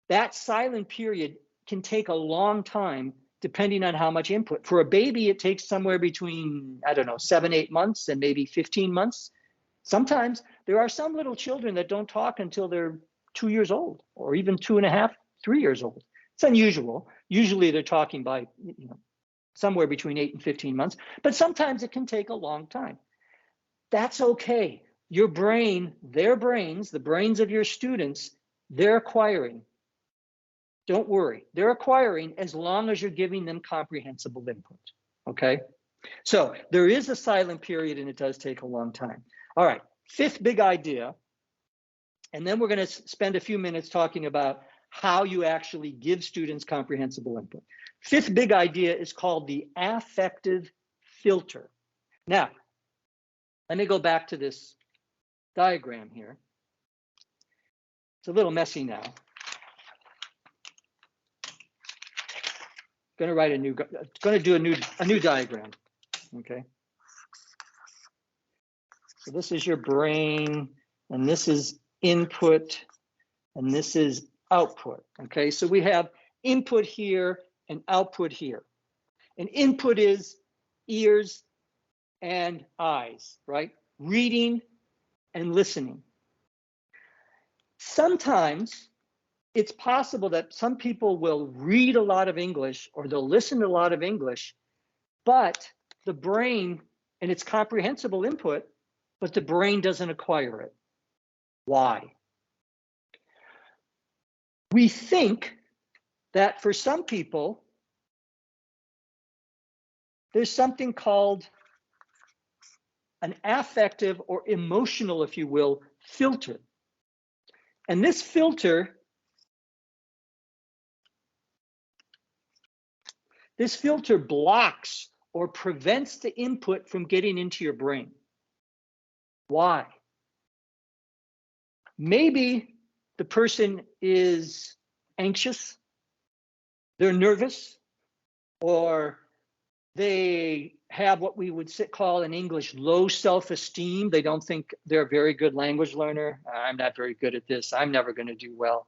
That silent period can take a long time depending on how much input. For a baby, it takes somewhere between, I don't know, 7, 8 months and maybe 15 months. Sometimes there are some little children that don't talk until they're 2 years old, or even 2.5, 3 years old. It's unusual. Usually they're talking by, you know, somewhere between 8 and 15 months, but sometimes it can take a long time. That's okay. Your brain, their brains, the brains of your students, they're acquiring. Don't worry, they're acquiring as long as you're giving them comprehensible input, okay? So there is a silent period and it does take a long time. All right, fifth big idea, and then we're gonna spend a few minutes talking about how you actually give students comprehensible input. Fifth big idea is called the affective filter. Now, let me go back to this diagram here. It's a little messy now. Going to do a new diagram, okay? So this is your brain, and this is input, and this is output, okay? So we have input here and output here. And input is ears and eyes, right? Reading and listening. Sometimes it's possible that some people will read a lot of English or they'll listen to a lot of English, but the brain, and it's comprehensible input, but the brain doesn't acquire it. Why? We think that for some people, there's something called an affective or emotional, if you will, filter. And this filter blocks or prevents the input from getting into your brain. Why? Maybe the person is anxious, they're nervous, or they have what we would call in English low self-esteem. They don't think they're a very good language learner. I'm not very good at this. I'm never going to do well.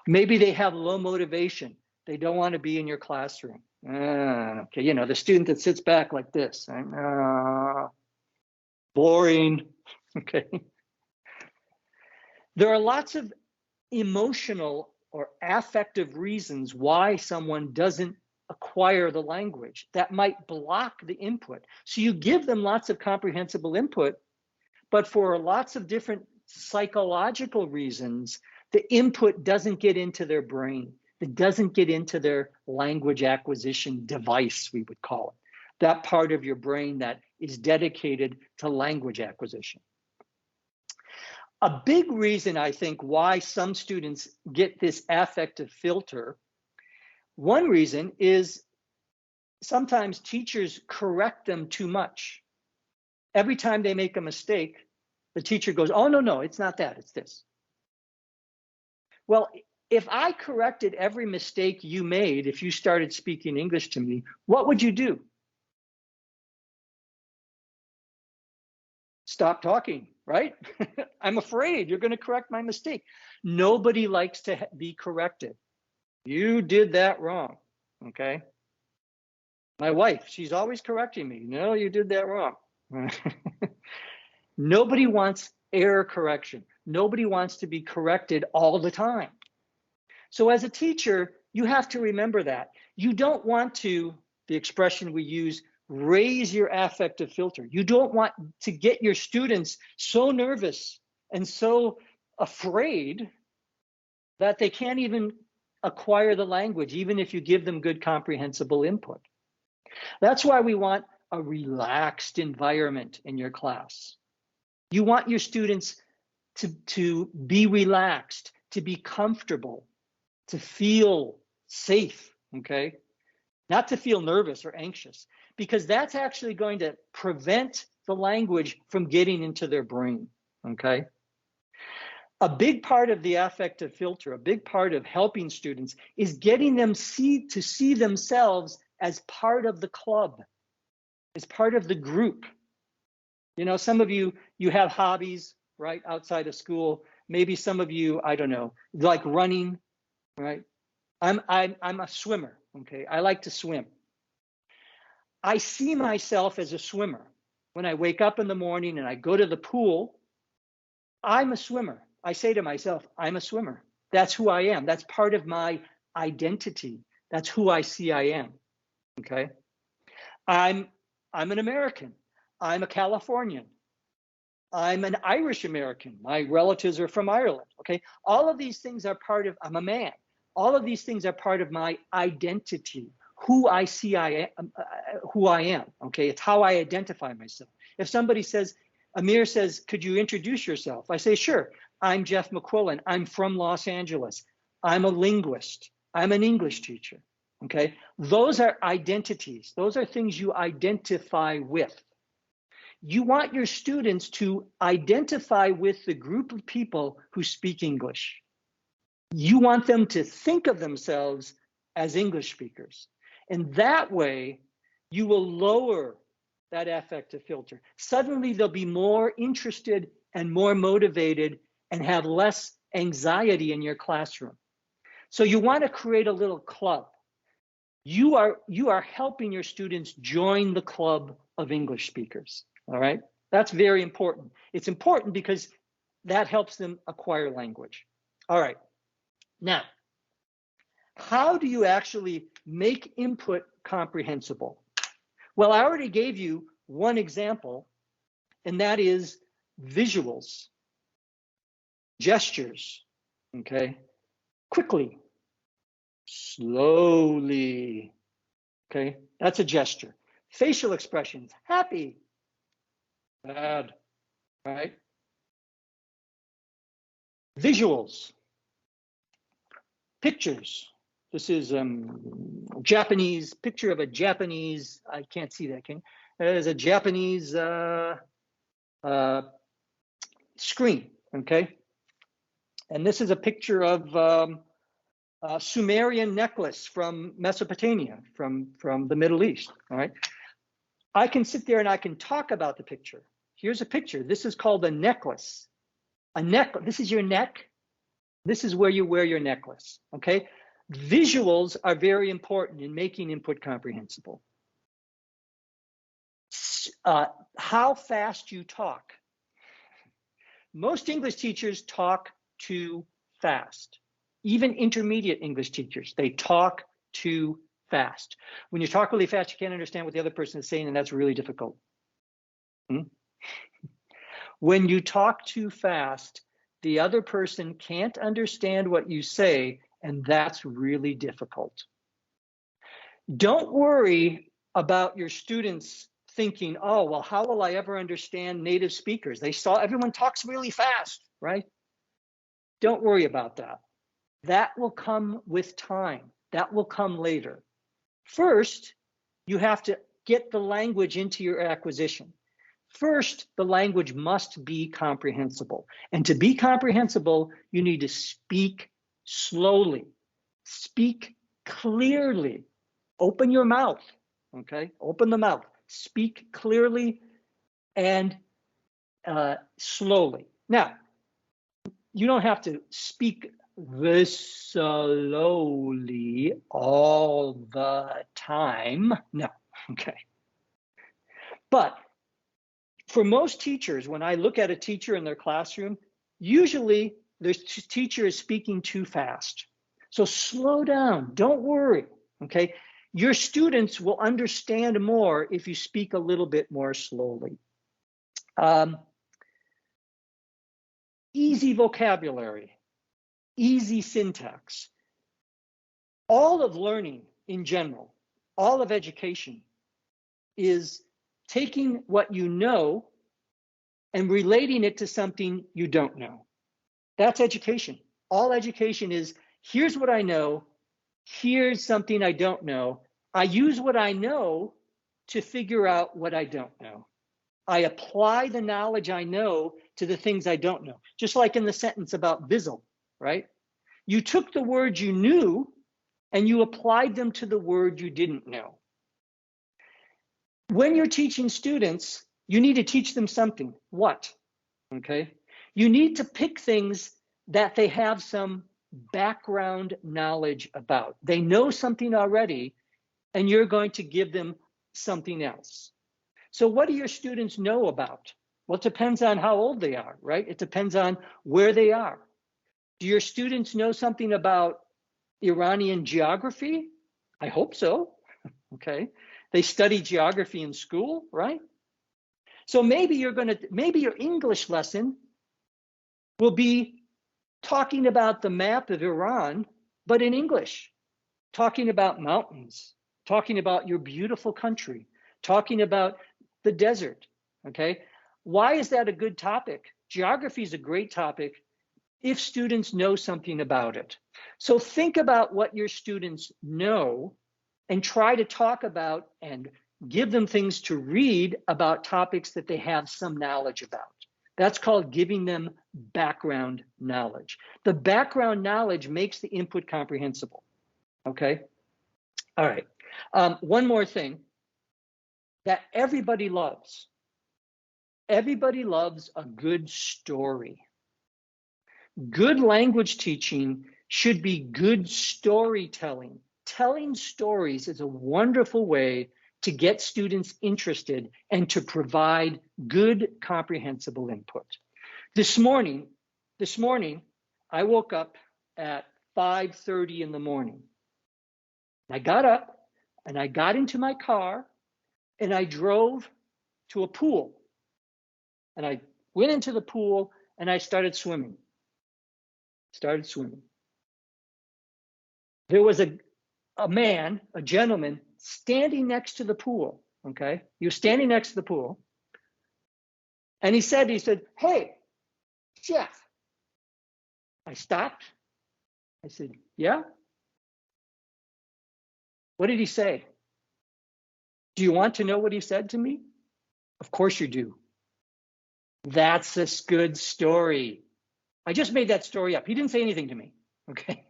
Maybe they have low motivation. They don't want to be in your classroom. Okay, you know, the student that sits back like this. Boring. Okay. There are lots of emotional or affective reasons why someone doesn't acquire the language that might block the input. So you give them lots of comprehensible input, but for lots of different psychological reasons, the input doesn't get into their brain. It doesn't get into their language acquisition device, we would call it. that part of your brain that is dedicated to language acquisition. A big reason, I think, why some students get this affective filter, one reason is sometimes teachers correct them too much. Every time they make a mistake, the teacher goes, oh, no, it's not that, it's this. Well, if I corrected every mistake you made, if you started speaking English to me, what would you do? Stop talking, right? I'm afraid you're going to correct my mistake. Nobody likes to be corrected. You did that wrong, okay? My wife, she's always correcting me. No, you did that wrong. Nobody wants error correction. Nobody wants to be corrected all the time. So as a teacher, you have to remember that. You don't want to, the expression we use, raise your affective filter. You don't want to get your students so nervous and so afraid that they can't even acquire the language, even if you give them good comprehensible input. That's why we want a relaxed environment in your class. You want your students to be relaxed, to be comfortable, to feel safe, okay? Not to feel nervous or anxious, because that's actually going to prevent the language from getting into their brain, okay? A big part of the affective filter, a big part of helping students is getting them to see themselves as part of the club, as part of the group. You know, some of you have hobbies, right, outside of school. Maybe some of you, I don't know, like running, right? I'm a swimmer, okay? I like to swim. I see myself as a swimmer. When I wake up in the morning and I go to the pool, I'm a swimmer. I say to myself, I'm a swimmer. That's who I am. That's part of my identity. That's who I see I am, okay? I'm an American. I'm a Californian. I'm an Irish American. My relatives are from Ireland, okay? All of these things are part of, I'm a man. All of these things are part of my identity, who I see who I am, okay? It's how I identify myself. If somebody says, Amir says, could you introduce yourself? I say, sure. I'm Jeff McQuillan. I'm from Los Angeles. I'm a linguist. I'm an English teacher, okay? Those are identities. Those are things you identify with. You want your students to identify with the group of people who speak English. You want them to think of themselves as English speakers. And that way, you will lower that affective filter. Suddenly, they'll be more interested and more motivated and have less anxiety in your classroom. So you want to create a little club. You are helping your students join the club of English speakers, all right? That's very important. It's important because that helps them acquire language. All right. Now, how do you actually make input comprehensible? Well, I already gave you one example, and that is visuals, gestures, okay? Quickly, slowly, okay? That's a gesture. Facial expressions, happy, sad, right? Visuals, pictures. This is Japanese, picture of a Japanese, I can't see that, can you? There's a Japanese screen, okay? And this is a picture of a Sumerian necklace from Mesopotamia, from the Middle East, all right? I can sit there and I can talk about the picture. Here's a picture. This is called a necklace. A necklace, this is your neck. This is where you wear your necklace, okay? Visuals are very important in making input comprehensible. How fast you talk. Most English teachers talk too fast. Even intermediate English teachers, they talk too fast. When you talk really fast, you can't understand what the other person is saying, and that's really difficult. When you talk too fast, the other person can't understand what you say, and that's really difficult. Don't worry about your students thinking, oh, well, how will I ever understand native speakers? They saw everyone talks really fast, right? Don't worry about that. That will come with time. That will come later. First, you have to get the language into your acquisition. First, the language must be comprehensible. And to be comprehensible, you need to speak slowly, speak clearly, open your mouth, okay? Open the mouth, speak clearly and slowly. Now, you don't have to speak this slowly all the time. No, okay. But for most teachers, when I look at a teacher in their classroom, usually the teacher is speaking too fast. So slow down, don't worry, okay? Your students will understand more if you speak a little bit more slowly. Easy vocabulary, easy syntax. All of learning in general, all of education is taking what you know and relating it to something you don't know. That's education. All education is, here's what I know, here's something I don't know. I use what I know to figure out what I don't know. I apply the knowledge I know to the things I don't know. Just like in the sentence about Bizzle, right? You took the words you knew and you applied them to the word you didn't know. When you're teaching students, you need to teach them something. What? Okay? You need to pick things that they have some background knowledge about. They know something already, and you're going to give them something else. So what do your students know about? Well, it depends on how old they are, right? It depends on where they are. Do your students know something about Iranian geography? I hope so, okay? They study geography in school, right? So maybe your English lesson will be talking about the map of Iran, but in English, talking about mountains, talking about your beautiful country, talking about the desert, okay? Why is that a good topic? Geography is a great topic if students know something about it. So think about what your students know and try to talk about and give them things to read about topics that they have some knowledge about. That's called giving them background knowledge. The background knowledge makes the input comprehensible, okay? All right, one more thing that everybody loves. Everybody loves a good story. Good language teaching should be good storytelling. Telling stories is a wonderful way to get students interested and to provide good comprehensible input. This morning, I woke up at 5:30 in the morning. I got up and I got into my car and I drove to a pool. And I went into the pool and I started swimming. There was a gentleman, standing next to the pool, okay? He was standing next to the pool. And he said, "Hey, Jeff." I stopped. I said, "Yeah?" What did he say? Do you want to know what he said to me? Of course you do. That's a good story. I just made that story up. He didn't say anything to me, okay?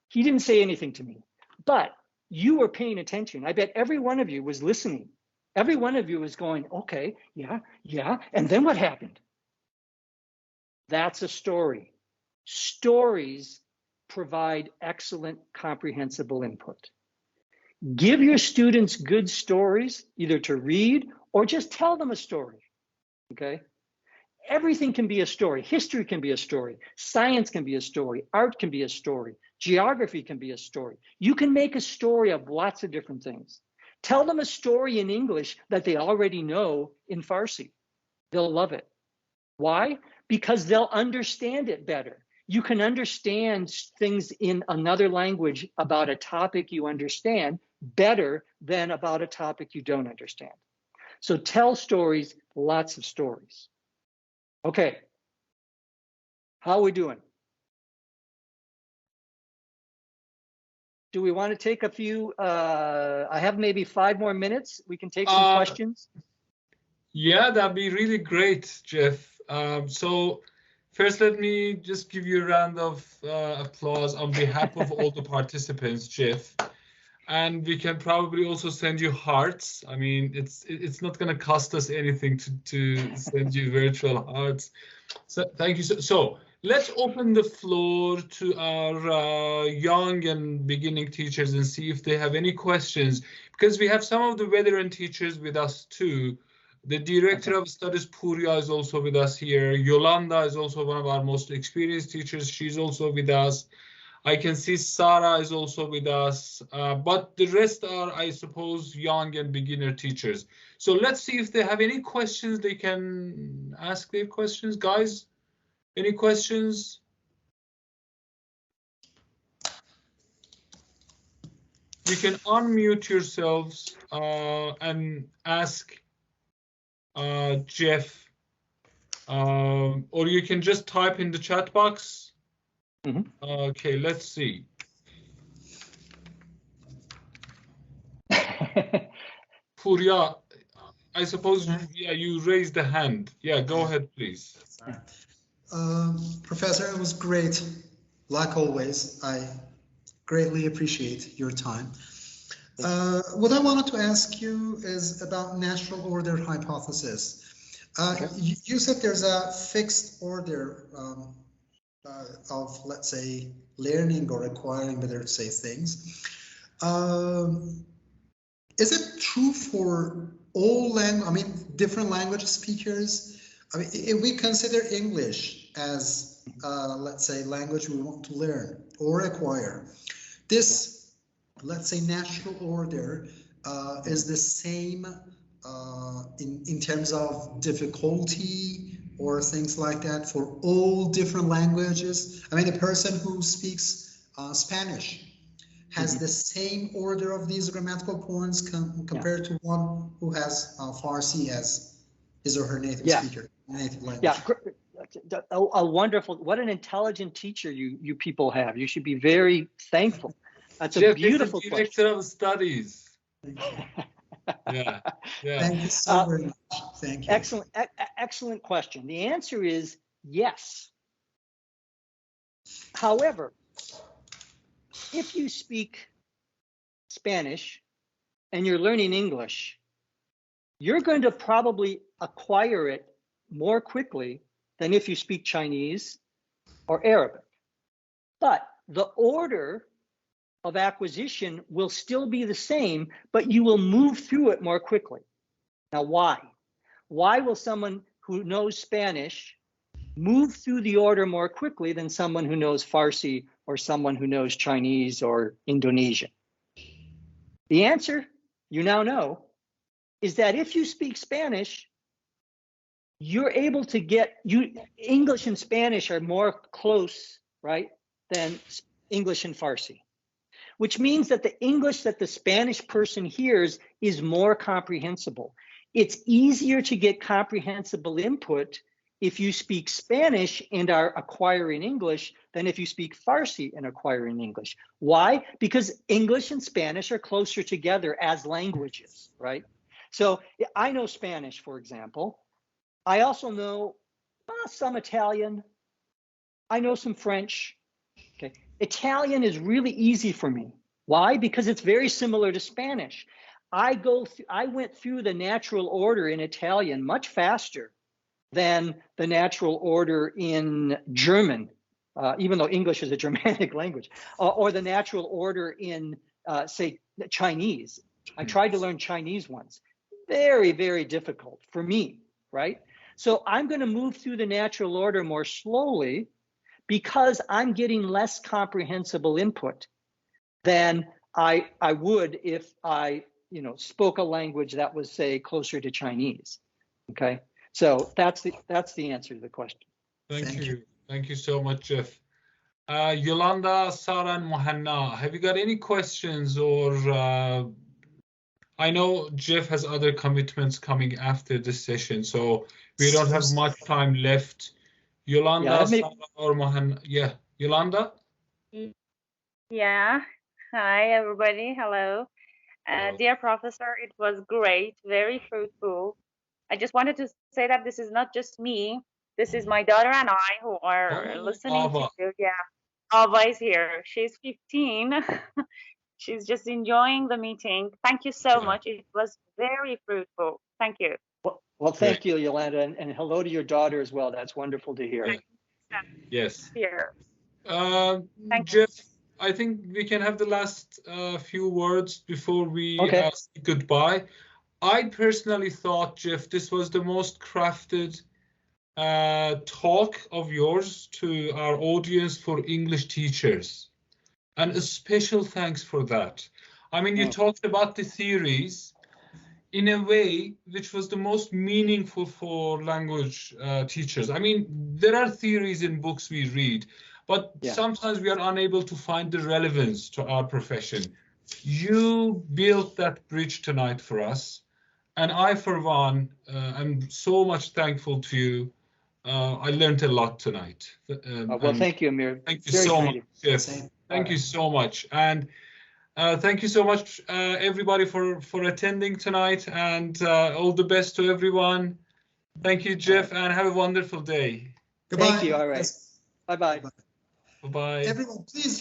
He didn't say anything to me, but you were paying attention. I bet every one of you was listening. Every one of you was going, okay, yeah, and then what happened? That's a story. Stories provide excellent comprehensible input. Give your students good stories, either to read or just tell them a story, okay? Everything can be a story. History can be a story. Science can be a story. Art can be a story. Geography can be a story. You can make a story of lots of different things. Tell them a story in English that they already know in Farsi. They'll love it. Why? Because they'll understand it better. You can understand things in another language about a topic you understand better than about a topic you don't understand. So tell stories, lots of stories. Okay, how are we doing? Do we want to take a few, I have maybe 5 more minutes. We can take some questions. Yeah, that'd be really great, Jeff. So first, let me just give you a round of applause on behalf of all the participants, Jeff. And we can probably also send you hearts. I mean, it's not going to cost us anything to send you virtual hearts. So thank you. So let's open the floor to our young and beginning teachers and see if they have any questions, because we have some of the veteran teachers with us too. The director of studies, Purya, is also with us here. Yolanda is also one of our most experienced teachers. She's also with us. I can see Sarah is also with us, but the rest are, I suppose, young and beginner teachers. So let's see if they have any questions. They can ask their questions. Guys, any questions? You can unmute yourselves and ask Jeff, or you can just type in the chat box. Okay, let's see. Purya, I suppose, yeah, you raised the hand. Yeah, go ahead, please. Professor, it was great. Like always, I greatly appreciate your time. What I wanted to ask you is about natural order hypothesis. You said there's a fixed order of, let's say, learning or acquiring, better to say, things. Is it true for all different language speakers? I mean, if we consider English as, let's say, language we want to learn or acquire, this, let's say, natural order is the same in terms of difficulty or things like that for all different languages? I mean, a person who speaks Spanish has the same order of these grammatical points compared to one who has Farsi as his or her native speaker, native language. Yeah, a wonderful, what an intelligent teacher you people have. You should be very thankful. That's a beautiful question. Director of studies. Yeah. Thank you so very much. Thank you. Excellent question. The answer is yes. However, if you speak Spanish and you're learning English, you're going to probably acquire it more quickly than if you speak Chinese or Arabic. But the order of acquisition will still be the same, but you will move through it more quickly. Now, why? Why will someone who knows Spanish move through the order more quickly than someone who knows Farsi or someone who knows Chinese or Indonesian? The answer, you now know, is that if you speak Spanish, you're able to English and Spanish are more close, right, than English and Farsi, which means that the English that the Spanish person hears is more comprehensible. It's easier to get comprehensible input if you speak Spanish and are acquiring English than if you speak Farsi and acquiring English. Why? Because English and Spanish are closer together as languages, right? So I know Spanish, for example. I also know some Italian. I know some French. Okay. Italian is really easy for me. Why? Because it's very similar to Spanish. I went through the natural order in Italian much faster than the natural order in German, even though English is a Germanic language, or the natural order in, say, Chinese. I tried to learn Chinese once. Very, very difficult for me, right? So I'm going to move through the natural order more slowly because I'm getting less comprehensible input than I would if I spoke a language that was, say, closer to Chinese. Okay, so that's the answer to the question. Thank you so much, Jeff. Yolanda, Sarah, and Mohanna, have you got any questions? Or I know Jeff has other commitments coming after this session, so we don't have much time left. Yolanda, Sarah, or Mohanna? Yeah, Yolanda? Yeah. Hi, everybody. Hello. Dear professor, it was great, very fruitful. I just wanted to say that this is not just me. This is my daughter and I who are listening to you. Yeah. Ava is here. She's 15. She's just enjoying the meeting. Thank you so much. It was very fruitful. Thank you. Well, thank you, Yolanda, and hello to your daughter as well. That's wonderful to hear. Yes. Here. Jeff, I think we can have the last few words before we say goodbye. I personally thought, Jeff, this was the most crafted talk of yours to our audience for English teachers. And a special thanks for that. I mean, you talked about the theories in a way which was the most meaningful for language teachers. I mean, there are theories in books we read, but sometimes we are unable to find the relevance to our profession. You built that bridge tonight for us. And I, for one, am so much thankful to you. I learned a lot tonight. Well, thank you, Amir. Thank you so much, Jeff. Thank you so much. And thank you so much, everybody, for attending tonight. And all the best to everyone. Thank you, Jeff, and have a wonderful day. Goodbye. Thank you. All right. Bye-bye. Bye-bye. Everyone, please